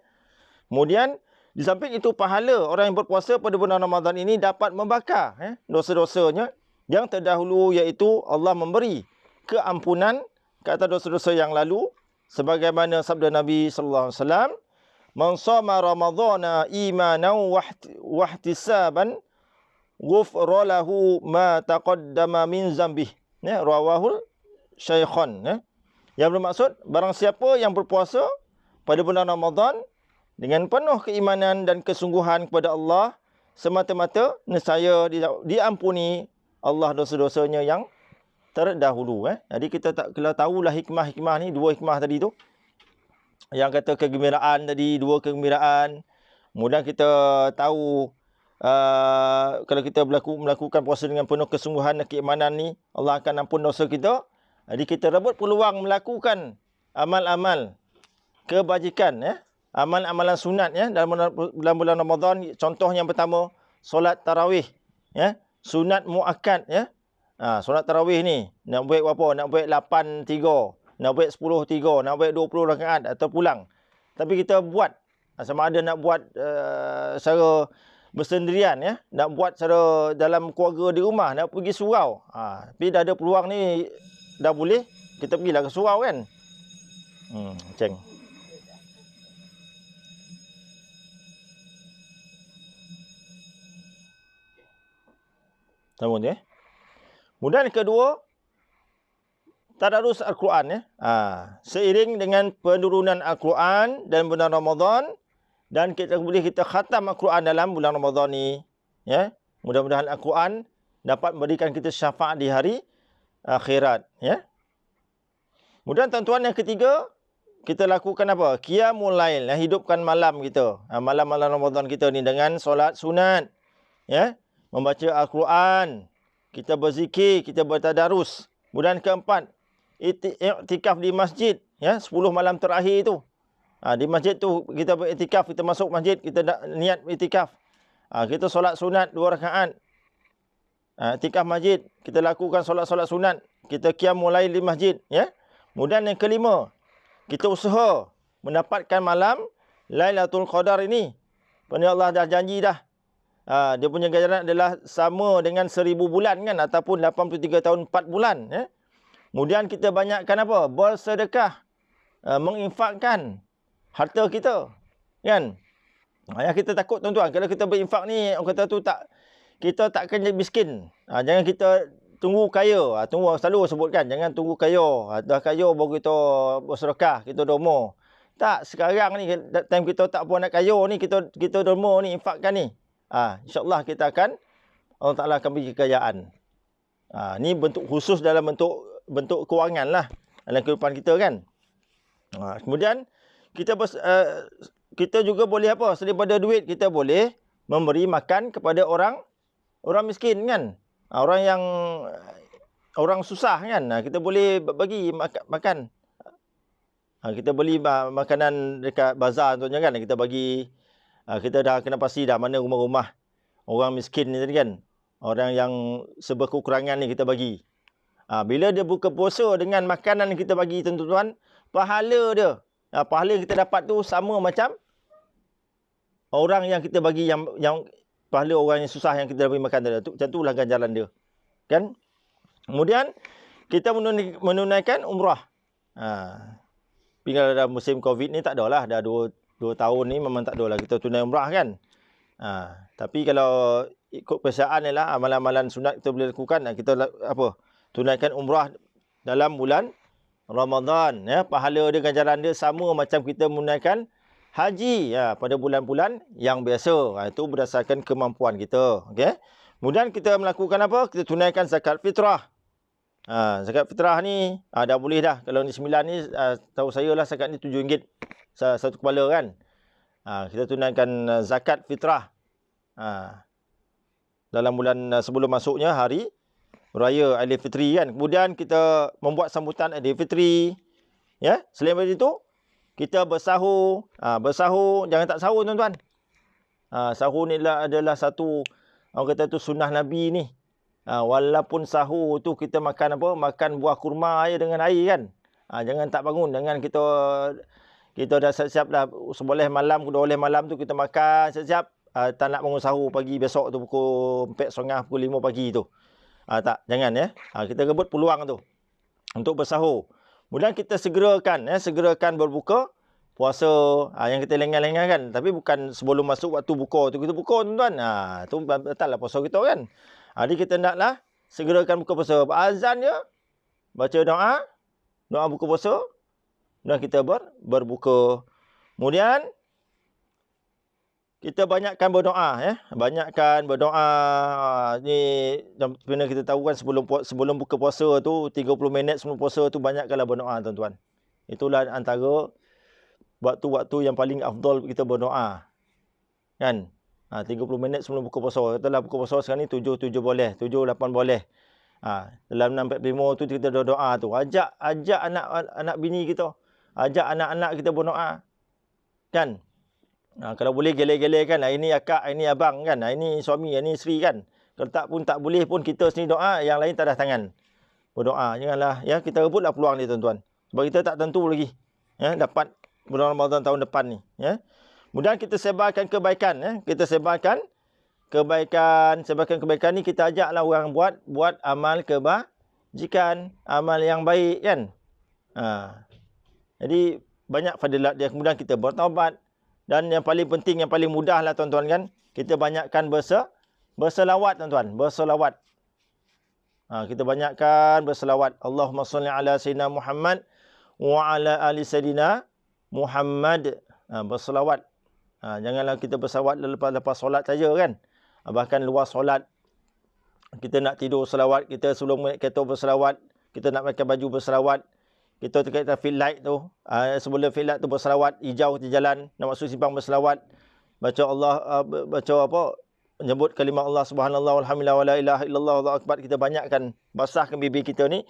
Kemudian di samping itu, pahala orang yang berpuasa pada bulan Ramadan ini dapat membakar dosa-dosanya yang terdahulu, iaitu Allah memberi keampunan ke atas dosa-dosa yang lalu, sebagaimana sabda Nabi sallallahu alaihi wasallam, "Man shama ramadhana imanan wa ihtisaban ghufra lahu ma taqaddama min dzambih." Rawahul Syaikhan. Yang bermaksud, barang siapa yang berpuasa pada bulan Ramadan dengan penuh keimanan dan kesungguhan kepada Allah semata-mata, nescaya diampuni Allah dosa-dosanya yang terdahulu. Jadi kita kena tahulah hikmah-hikmah ni, dua hikmah tadi tu. Yang kata kegembiraan tadi, dua kegembiraan. Kemudian kita tahu kalau kita melakukan puasa dengan penuh kesungguhan dan keimanan ni, Allah akan ampun dosa kita. Jadi kita rebut peluang melakukan amal-amal kebajikan amal-amalan sunat dalam bulan Ramadan. Contoh yang pertama, solat tarawih sunat muakkad solat tarawih ni nak buat berapa? Nak buat 8-3, nak buat 10-3, nak buat 20 rakaat atau pulang. Tapi kita buat sama ada nak buat secara bersendirian nak buat secara dalam keluarga di rumah, nak pergi surau. Tapi dah ada peluang ni, dah boleh, kita pergilah ke surau kan. Ceng. Sama ni. Kemudian kedua, tadarus Al-Quran seiring dengan penurunan Al-Quran dan bulan Ramadan, dan kita khatam Al-Quran dalam bulan Ramadan ni mudah-mudahan Al-Quran dapat memberikan kita syafaat di hari akhirat Kemudian tuan-tuan, yang ketiga, kita lakukan apa? Qiyamul Lail, hidupkan malam kita. Malam-malam Ramadan kita ni dengan solat sunat membaca Al-Quran, kita berzikir, kita bertadarus. Kemudian keempat, iktikaf di masjid 10 malam terakhir tu. Di masjid tu kita beriktikaf, kita masuk masjid, kita niat iktikaf. Kita solat sunat 2 rakaat. Iktikaf masjid, kita lakukan solat-solat sunat, kita qiyamul lail di masjid Kemudian yang kelima, kita usaha mendapatkan malam Lailatul Qadar ini. Kerana Allah dah janji dah. Dia punya ganjaran adalah sama dengan 1000 bulan kan, ataupun 83 tahun 4 bulan Kemudian kita banyakkan apa? Bersedekah, menginfakkan harta kita kan. Yang kita takut tuan-tuan, kalau kita berinfak ni, orang kata tu tak, kita takkan jadi miskin. Jangan kita tunggu kaya. Tunggu, selalu sebutkan, jangan tunggu kaya. Dah kaya baru kita bersedekah, kita derma. Tak, sekarang ni, time kita tak puan nak kaya ni, kita derma ni, infakkan ni. InsyaAllah kita akan, Allah Ta'ala akan beri kekayaan. Ni bentuk khusus dalam bentuk kewangan lah dalam kehidupan kita kan. Kemudian kita juga boleh apa? Daripada duit kita boleh memberi makan kepada orang miskin kan. Orang susah kan. Kita boleh bagi makan. Kita beli makanan dekat bazar contohnya kan. Kita bagi, kita dah kena pasti dah mana rumah-rumah orang miskin ni tadi kan. Orang yang seberkekurangan ni kita bagi. Bila dia buka puasa dengan makanan yang kita bagi tuan-tuan, pahala dia, pahala yang kita dapat tu sama macam orang yang kita bagi yang pahala orang yang susah yang kita bagi makan tadi. Macam itulah ganjaran dia. Kan? Kemudian kita menunaikan umrah. Tinggal dalam musim Covid ni tak adalah. Dah 2 tahun ni memang tak adalah kita tunai umrah kan. Tapi kalau ikut kebiasaan ni lah, amalan-amalan sunat kita boleh lakukan. Kita tunaikan umrah dalam bulan Ramadan. Pahala dia, ganjaran dia sama macam kita menunaikan haji pada bulan-bulan yang biasa. Itu berdasarkan kemampuan kita. Okay? Kemudian kita melakukan apa? Kita tunaikan zakat fitrah. Zakat fitrah ni dah boleh dah. Kalau ni 9 ni, tahu saya lah zakat ni RM7 satu kepala kan. Kita tunaikan zakat fitrah. Dalam bulan sebelum masuknya hari Raya Aidilfitri kan. Kemudian kita membuat sambutan Aidilfitri. Ya, selain daripada itu, kita bersahur. Bersahur, jangan tak sahur tuan-tuan. Sahur ni adalah satu, orang kata tu sunnah Nabi ni. Walaupun sahur tu kita makan apa? Makan buah kurma aja dengan air kan. Jangan tak bangun. Jangan kita dah siap-siap dah. Seboleh malam, 2 malam tu kita makan siap-siap. Tak nak bangun sahur pagi besok tu pukul 4.30, pukul 5 pagi tu. Tak, jangan ya. Kita rebut peluang tu untuk bersahur. Kemudian kita segerakan berbuka puasa. Yang kita lengah-lengah kan. Tapi bukan sebelum masuk waktu buka tu kita buka tuan-tuan. Tu batal lah puasa kita kan. Jadi kita naklah segerakan buka puasa. Azan je, baca doa buka puasa. Dan kita berbuka. Kemudian kita banyakkan berdoa ya. Banyakkan berdoa. Ni sebenarnya kita tahu kan sebelum buka puasa tu 30 minit sebelum puasa tu banyakkanlah berdoa tuan-tuan. Itulah antara waktu-waktu yang paling afdal kita berdoa. Kan? 30 minit sebelum buka puasa. Katalah buka puasa sekarang ni 7 boleh, 7 8 boleh. Dalam 6.45 tu kita doa tu. Ajak anak bini kita. Ajak anak-anak kita berdoa. Kan? Kalau boleh gele-gele kan, ini akak, ini abang kan, ini suami, ini isteri kan. Kalau tak boleh pun kita sendiri doa, yang lain tak ada tangan berdoa. Janganlah ya, kita rebutlah peluang ni tuan-tuan. Sebab kita tak tentu lagi ya dapat bulan Ramadan tahun depan ni ya. Kemudian kita sebarkan kebaikan ya. Kita sebarkan kebaikan ni, kita ajaklah orang buat amal kebajikan, amal yang baik kan. Jadi banyak fadilat dia. Kemudian kita bertaubat. Dan yang paling penting, yang paling mudah lah tuan-tuan kan. Kita banyakkan berselawat tuan-tuan. Berselawat. Kita banyakkan berselawat. Allahumma salli ala Sayyidina Muhammad wa ala ali Sayyidina Muhammad. Berselawat. Janganlah kita berselawat lepas solat saja kan. Bahkan luar solat. Kita nak tidur selawat. Kita sebelum naik kereta berselawat. Kita nak pakai baju berselawat. Kita dekat traffic light tu, sebelum traffic light tu berselawat, hijau di jalan, nak masuk simpang berselawat. Baca apa? Menyebut kalimah Allah subhanallah walhamdulillah wala ilaha illallah wallahu akbar. Kita banyakkan basahkan bibir kita ni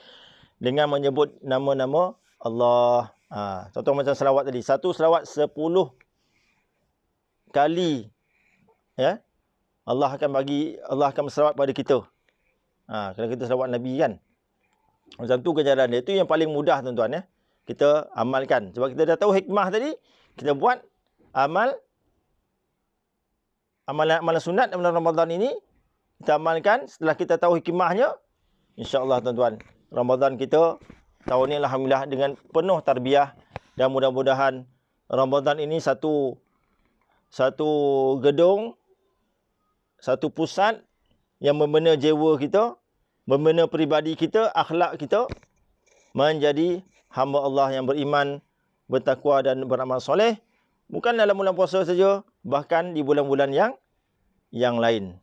dengan menyebut nama-nama Allah. Contoh macam selawat tadi. Satu selawat 10 kali. Ya. Allah akan berselawat pada kita. Kalau kita selawat Nabi kan. Macam tu ganjaran dia. Itu yang paling mudah tuan-tuan ya. Kita amalkan. Sebab kita dah tahu hikmah tadi. Kita buat amalan sunat dalam Ramadan ini. Kita amalkan. Setelah kita tahu hikmahnya. InsyaAllah tuan-tuan. Ramadan kita tahun ini alhamdulillah dengan penuh tarbiyah. Dan mudah-mudahan Ramadan ini satu satu gedung, satu pusat yang membina jiwa kita, membina peribadi kita, akhlak kita, menjadi hamba Allah yang beriman, bertakwa dan beramal soleh. Bukan dalam bulan puasa saja, bahkan di bulan-bulan yang lain.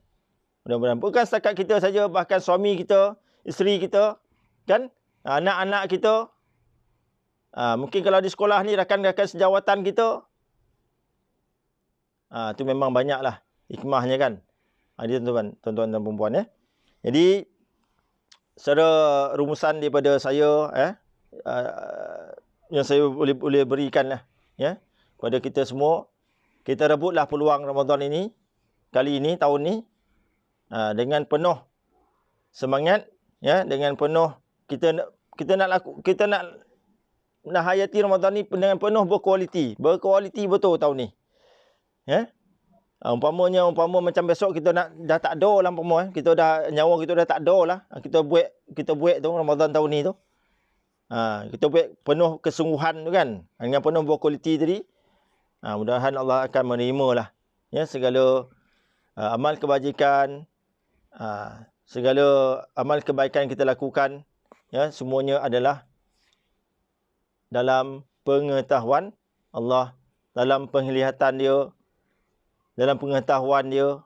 Mudah-mudahan bukan setakat kita saja, bahkan suami kita, isteri kita, kan, anak-anak kita, mungkin kalau di sekolah ni rakan-rakan sejawatan kita, tu memang banyaklah hikmahnya kan. Dia tuan-tuan dan puan-puan ya. Jadi secara rumusan daripada saya yang saya boleh berikan lah ya pada kita semua, kita rebutlah peluang Ramadan ini kali ini, tahun ni, dengan penuh semangat ya, dengan penuh kita nak hayati Ramadan ni dengan penuh berkualiti betul tahun ni ya. Umpama macam besok kita dah tak ada lah, kita dah nyawa kita dah tak ada lah, kita buat tu Ramadan tahun ni tu, kita buat penuh kesungguhan tu kan, dengan penuh berkualiti tadi. Mudah-mudahan Allah akan menerima lah ya segala amal kebajikan, segala amal kebaikan kita lakukan ya, semuanya adalah dalam pengetahuan Allah, dalam penglihatan dia, dalam pengetahuan dia.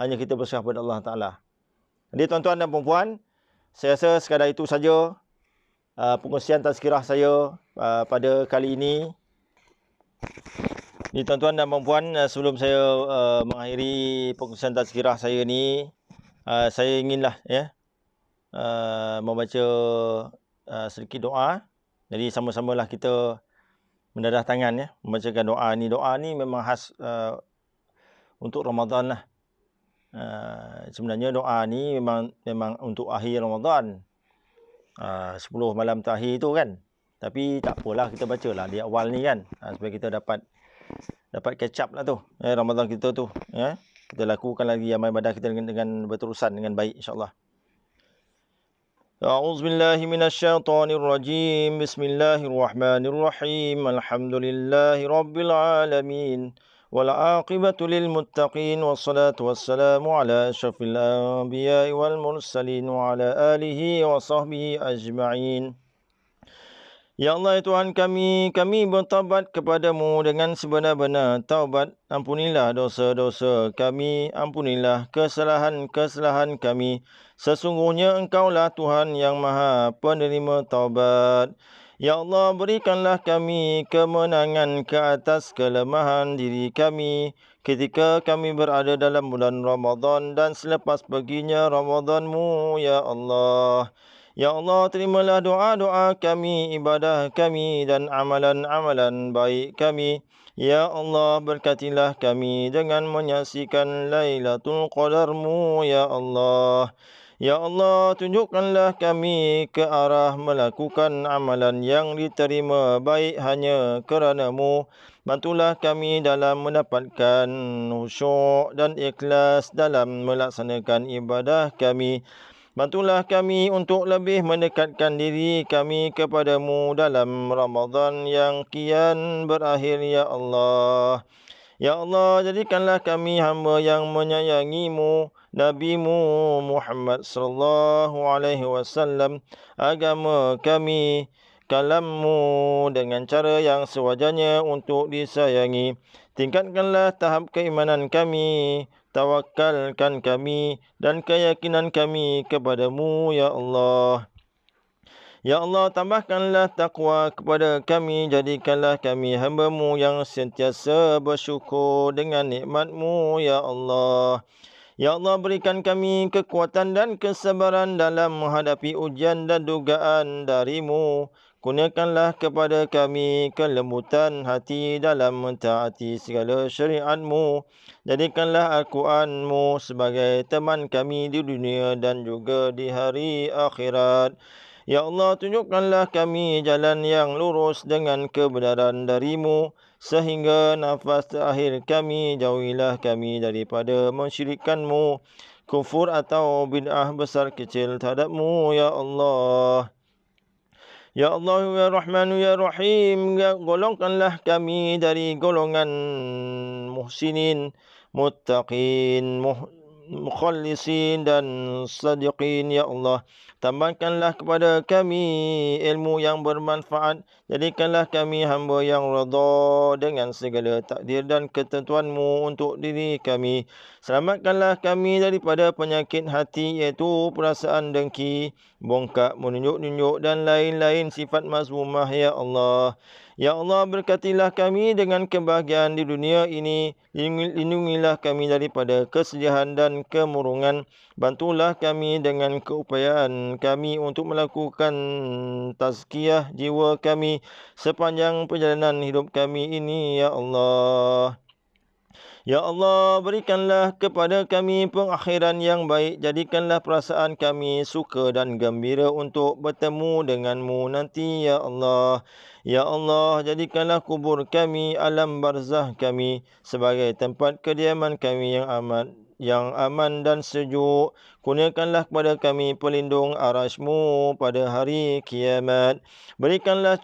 Hanya kita berserah kepada Allah Ta'ala. Jadi tuan-tuan dan puan-puan, saya rasa sekadar itu saja pengkongsian tazkirah saya pada kali ini. Jadi tuan-tuan dan puan-puan, sebelum saya mengakhiri pengkongsian tazkirah saya ni, saya inginlah ya membaca sedikit doa. Jadi sama-samalah kita mendadah tangan ya, membacakan doa ni. Doa ni memang khas untuk Ramadan lah. Sebenarnya doa ni memang untuk akhir Ramadan, 10 malam terakhir tu kan. Tapi tak apalah, kita bacalah di awal ni kan, supaya kita dapat catch up lah tu Ramadan kita tu ya. Kita lakukan lagi amal ibadah kita dengan berterusan dengan baik insya-Allah. A'udzubillahi minasyaitonirrajim. Bismillahirrahmanirrahim. Alhamdulillahirabbil alamin. Wal aqibatu lil muttaqin, wassalatu wassalamu ala asyrafil anbiya'i wal mursalin wa ala alihi wa sahbihi ajma'in. Ya Allah, ya Tuhan kami bertaubat kepadamu dengan sebenar-benar taubat. Ampunilah dosa-dosa kami, ampunilah kesalahan-kesalahan kami. Sesungguhnya Engkaulah Tuhan yang Maha Penerima taubat. Ya Allah, berikanlah kami kemenangan ke atas kelemahan diri kami ketika kami berada dalam bulan Ramadan dan selepas perginya Ramadan-Mu, ya Allah. Ya Allah, terimalah doa-doa kami, ibadah kami dan amalan-amalan baik kami. Ya Allah, berkatilah kami dengan menyaksikan Lailatul Qadar-Mu, ya Allah. Ya Allah, tunjukkanlah kami ke arah melakukan amalan yang diterima baik hanya kerana-Mu. Bantulah kami dalam mendapatkan khusyuk dan ikhlas dalam melaksanakan ibadah kami. Bantulah kami untuk lebih mendekatkan diri kami kepadamu dalam Ramadan yang kian berakhir, ya Allah. Ya Allah, jadikanlah kami hamba yang menyayangi-Mu, Nabi-Mu Muhammad sallallahu alaihi wasallam, agama kami, kalam-Mu dengan cara yang sewajarnya untuk disayangi. Tingkatkanlah tahap keimanan kami, tawakalkan kami dan keyakinan kami kepadamu, ya Allah. Ya Allah, tambahkanlah takwa kepada kami, jadikanlah kami hamba-Mu yang sentiasa bersyukur dengan nikmat-Mu, ya Allah. Ya Allah, berikan kami kekuatan dan kesabaran dalam menghadapi ujian dan dugaan dari-Mu. Kurniakanlah kepada kami kelembutan hati dalam mentaati segala syariat-Mu. Jadikanlah Al-Quran-Mu sebagai teman kami di dunia dan juga di hari akhirat. Ya Allah, tunjukkanlah kami jalan yang lurus dengan kebenaran dari-Mu, sehingga nafas terakhir kami. Jauhilah kami daripada mensyirikkan-Mu, kufur atau bid'ah besar kecil terhadap-Mu, ya Allah. Ya Allah, ya Rahman, ya Rahim, golongkanlah kami dari golongan muhsinin, muttaqin, mukhallisin dan sadiqin. Ya Allah, tambahkanlah kepada kami ilmu yang bermanfaat. Jadikanlah kami hamba yang redha dengan segala takdir dan ketentuan-Mu untuk diri kami. Selamatkanlah kami daripada penyakit hati, iaitu perasaan dengki, bongkak, menunjuk-nunjuk dan lain-lain sifat mazmumah. Ya Allah, ya Allah, berkatilah kami dengan kebahagiaan di dunia ini. Lindungilah kami daripada kesedihan dan kemurungan. Bantulah kami dengan keupayaan kami untuk melakukan tazkiyah jiwa kami sepanjang perjalanan hidup kami ini. Ya Allah, ya Allah, berikanlah kepada kami pengakhiran yang baik. Jadikanlah perasaan kami suka dan gembira untuk bertemu denganmu nanti. Ya Allah, ya Allah, jadikanlah kubur kami, alam barzah kami sebagai tempat kediaman kami yang aman dan sejuk. Kurniakanlah kepada kami pelindung arasy-Mu pada hari kiamat. Berikanlah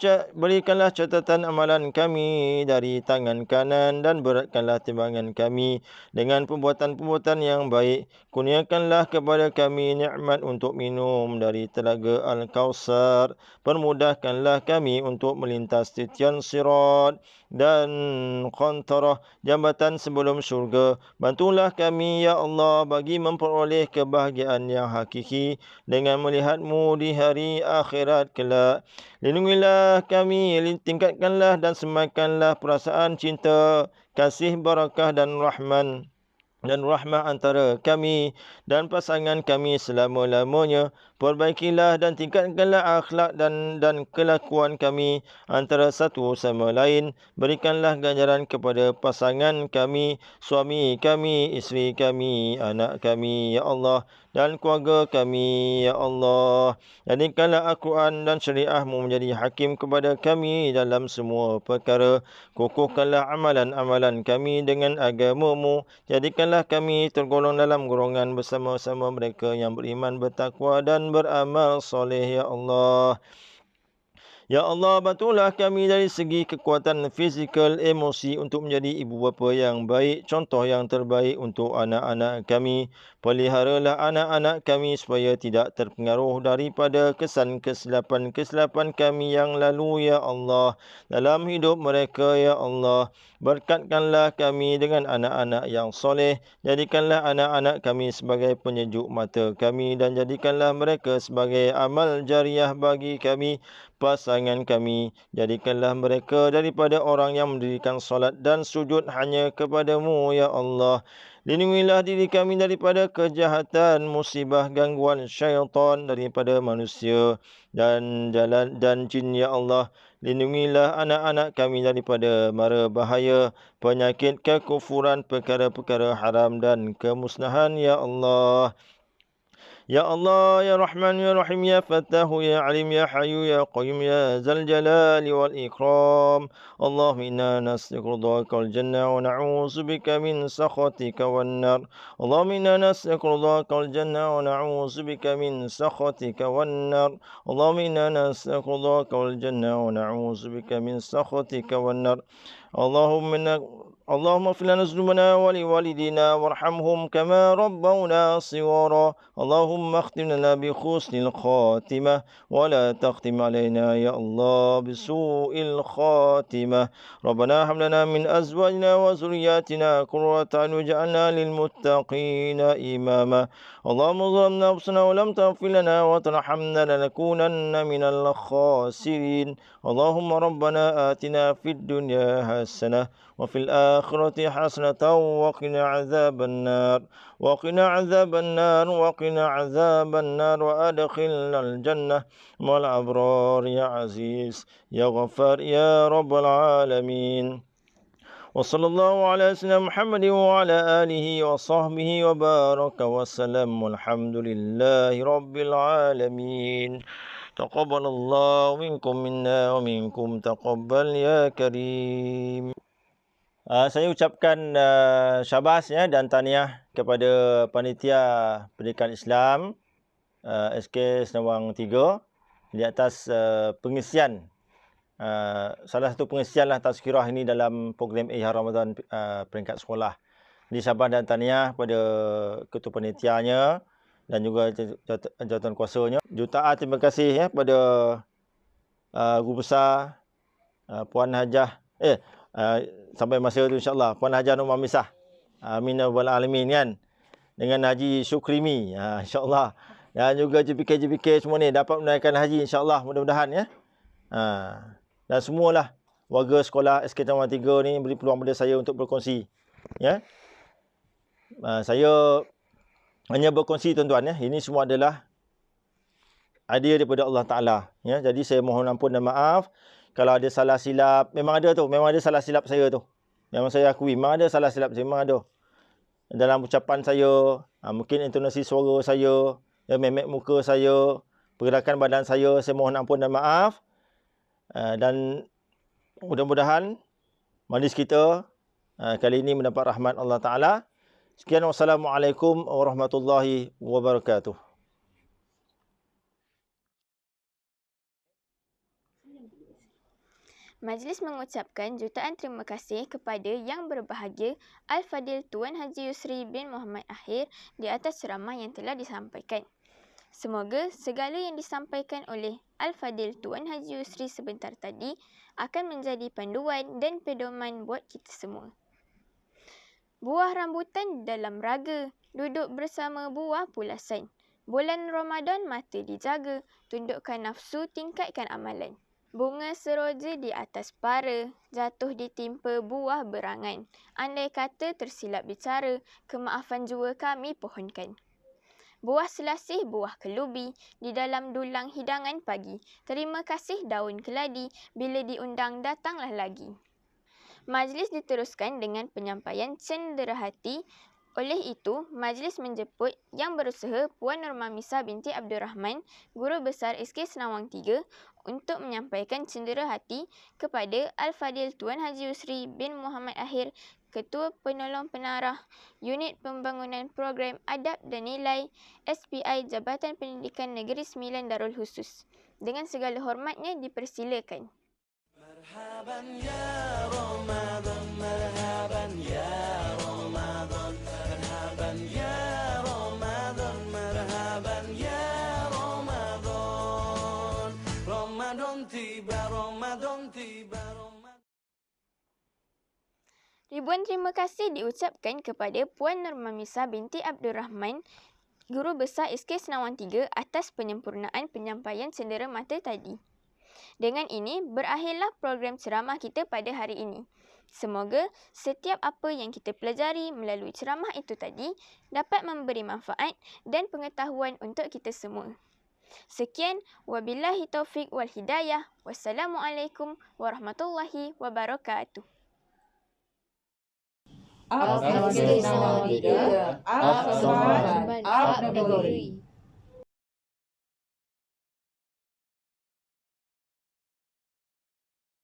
catatan amalan kami dari tangan kanan dan beratkanlah timbangan kami dengan perbuatan-perbuatan yang baik. Kurniakanlah kepada kami nikmat untuk minum dari telaga Al-Kausar. Permudahkanlah kami untuk melintas titian sirat dan qantarah, jambatan sebelum syurga. Bantulah kami, ya Allah, bagi memperoleh kebahagiaan yang hakiki dengan melihat-Mu di hari akhirat kelak. Lindungilah kami, tingkatkanlah dan semakanlah perasaan cinta, kasih, barakah dan rahmah antara kami dan pasangan kami selama-lamanya. Perbaikilah dan tingkatkanlah akhlak dan kelakuan kami antara satu sama lain. Berikanlah ganjaran kepada pasangan kami, suami kami, isteri kami, anak kami, ya Allah, dan keluarga kami. Ya Allah, jadikanlah Al-Quran dan syariah-Mu menjadi hakim kepada kami dalam semua perkara. Kukuhkanlah amalan-amalan kami dengan agama-Mu. Jadikanlah kami tergolong dalam golongan bersama-sama mereka yang beriman, bertakwa dan beramal soleh. Ya Allah, ya Allah, bantulah kami dari segi kekuatan fizikal, emosi untuk menjadi ibu bapa yang baik, contoh yang terbaik untuk anak-anak kami. Peliharalah anak-anak kami supaya tidak terpengaruh daripada kesan kesilapan kami yang lalu, ya Allah, dalam hidup mereka. Ya Allah, berkatkanlah kami dengan anak-anak yang soleh. Jadikanlah anak-anak kami sebagai penyejuk mata kami dan jadikanlah mereka sebagai amal jariah bagi kami. Pasangan kami, jadikanlah mereka daripada orang yang mendirikan solat dan sujud hanya kepadamu. Ya Allah, lindungilah diri kami daripada kejahatan, musibah, gangguan syaitan daripada manusia dan jin. Ya Allah, lindungilah anak-anak kami daripada mara bahaya, penyakit, kekufuran, perkara-perkara haram dan kemusnahan. Ya Allah, ya Allah, ya Rahman, ya Rahim, ya Fattahu, ya Alim, ya Hayyu, ya Qayyum, ya Zal Jalali wal Ikram. Allahumma inna nas'aluka ridhakal jannah wa na'udzu bika min sakhatika wan nar. Allahumma inna nas'aluka ridhakal jannah wa na'udzu bika min sakhatika wan nar. Allahumma inna nas'aluka ridhakal jannah wa na'udzu bika min sakhatika wan nar. اللهم اغفر لنا ذنوبنا ولوالدينا وارحمهم كما ربونا صغارا. اللهم اختم لنا بحسن الخاتمة ولا تختم علينا يا الله بسوء الخاتمة. ربنا هب لنا من أزواجنا وذرياتنا قرة أعين واجعلنا للمتقين إماما. اللهم ظلمنا أنفسنا ولم تغفر لنا وترحمنا لنكونن من الخاسرين. اللهم ربنا آتنا في الدنيا حسنة وفي الآخرة حسنة وقنا عذاب النار وأدخلنا الجنة مع الأبرار يا عزيز يا غفار يا رب العالمين. وصلى الله على سيدنا محمد وعلى آله وصحبه وبارك وسلم. والحمد لله رب العالمين. تقبل الله منكم منا ومنكم تقبل يا كريم. Saya ucapkan syabas dan tahniah kepada panitia pendidikan Islam SK Senawang 3 di atas pengisian salah satu pengisian lah tazkirah ini dalam program Ihya Ramadan peringkat sekolah. Di Sabah dan tahniah pada ketua panitianya dan juga jawatan kuasanya. Jutaan terima kasih ya pada Guru Besar Puan Hajah sampai masa itu insya-Allah Puan Hajah Nur Mamisah. Amin ya rabbal alamin kan. Dengan Haji Syukrimi insya-Allah. Dan juga JPK semua ni dapat menunaikan haji insya-Allah mudah-mudahan ya. Dan semualah warga sekolah SK Cawangan 3 ni beri peluang pada saya untuk berkongsi ya. Saya hanya berkongsi tuan-tuan ya. Ini semua adalah hadiah daripada Allah Taala ya. Jadi saya mohon ampun dan maaf kalau ada salah silap. Memang ada salah silap saya tu. Memang saya akui memang ada salah silap saya, memang ada. Dalam ucapan saya, mungkin intonasi suara saya, memek muka saya, pergerakan badan saya mohon ampun dan maaf. Dan mudah-mudahan majlis kita kali ini mendapat rahmat Allah Taala. Sekian, wassalamualaikum warahmatullahi wabarakatuh.
Majlis mengucapkan jutaan terima kasih kepada Yang Berbahagia Al-Fadil Tuan Haji Yusri bin Muhammad Akhir di atas ceramah yang telah disampaikan. Semoga segala yang disampaikan oleh Al-Fadil Tuan Haji Yusri sebentar tadi akan menjadi panduan dan pedoman buat kita semua. Buah rambutan dalam raga, duduk bersama buah pulasan. Bulan Ramadan mata dijaga, tundukkan nafsu, tingkatkan amalan. Bunga seroja di atas para, jatuh ditimpa buah berangan. Andai kata tersilap bicara, kemaafan jua kami pohonkan. Buah selasih, buah kelubi, di dalam dulang hidangan pagi. Terima kasih daun keladi, bila diundang datanglah lagi. Majlis diteruskan dengan penyampaian cenderahati. Oleh itu, majlis menjemput Yang Berusaha Puan Nurmamisah binti Abdul Rahman, Guru Besar SK Senawang 3 untuk menyampaikan cenderahati kepada Al-Fadil Tuan Haji Yusri bin Muhammad Akhir, Ketua Penolong Penarah Unit Pembangunan Program Adab dan Nilai SPI Jabatan Pendidikan Negeri Sembilan Darul Khusus. Dengan segala hormatnya dipersilakan.
Marhaban ya Ramadan, marhaban ya Ramadan, marhaban ya Ramadan, marhaban ya Ramadan. Ramadan tiba, Ramadan tiba, Ramadan.
Ribuan terima kasih diucapkan kepada Puan Nurmamisah binti Abdul Rahman, Guru Besar SK Senawang 3 atas penyempurnaan penyampaian cendera mata tadi. Dengan ini, berakhirlah program ceramah kita pada hari ini. Semoga setiap apa yang kita pelajari melalui ceramah itu tadi dapat memberi manfaat dan pengetahuan untuk kita semua. Sekian, wabillahi taufiq wal hidayah. Wassalamualaikum warahmatullahi wabarakatuh.
Ab Negeri Senawang 3, Ab Negeri.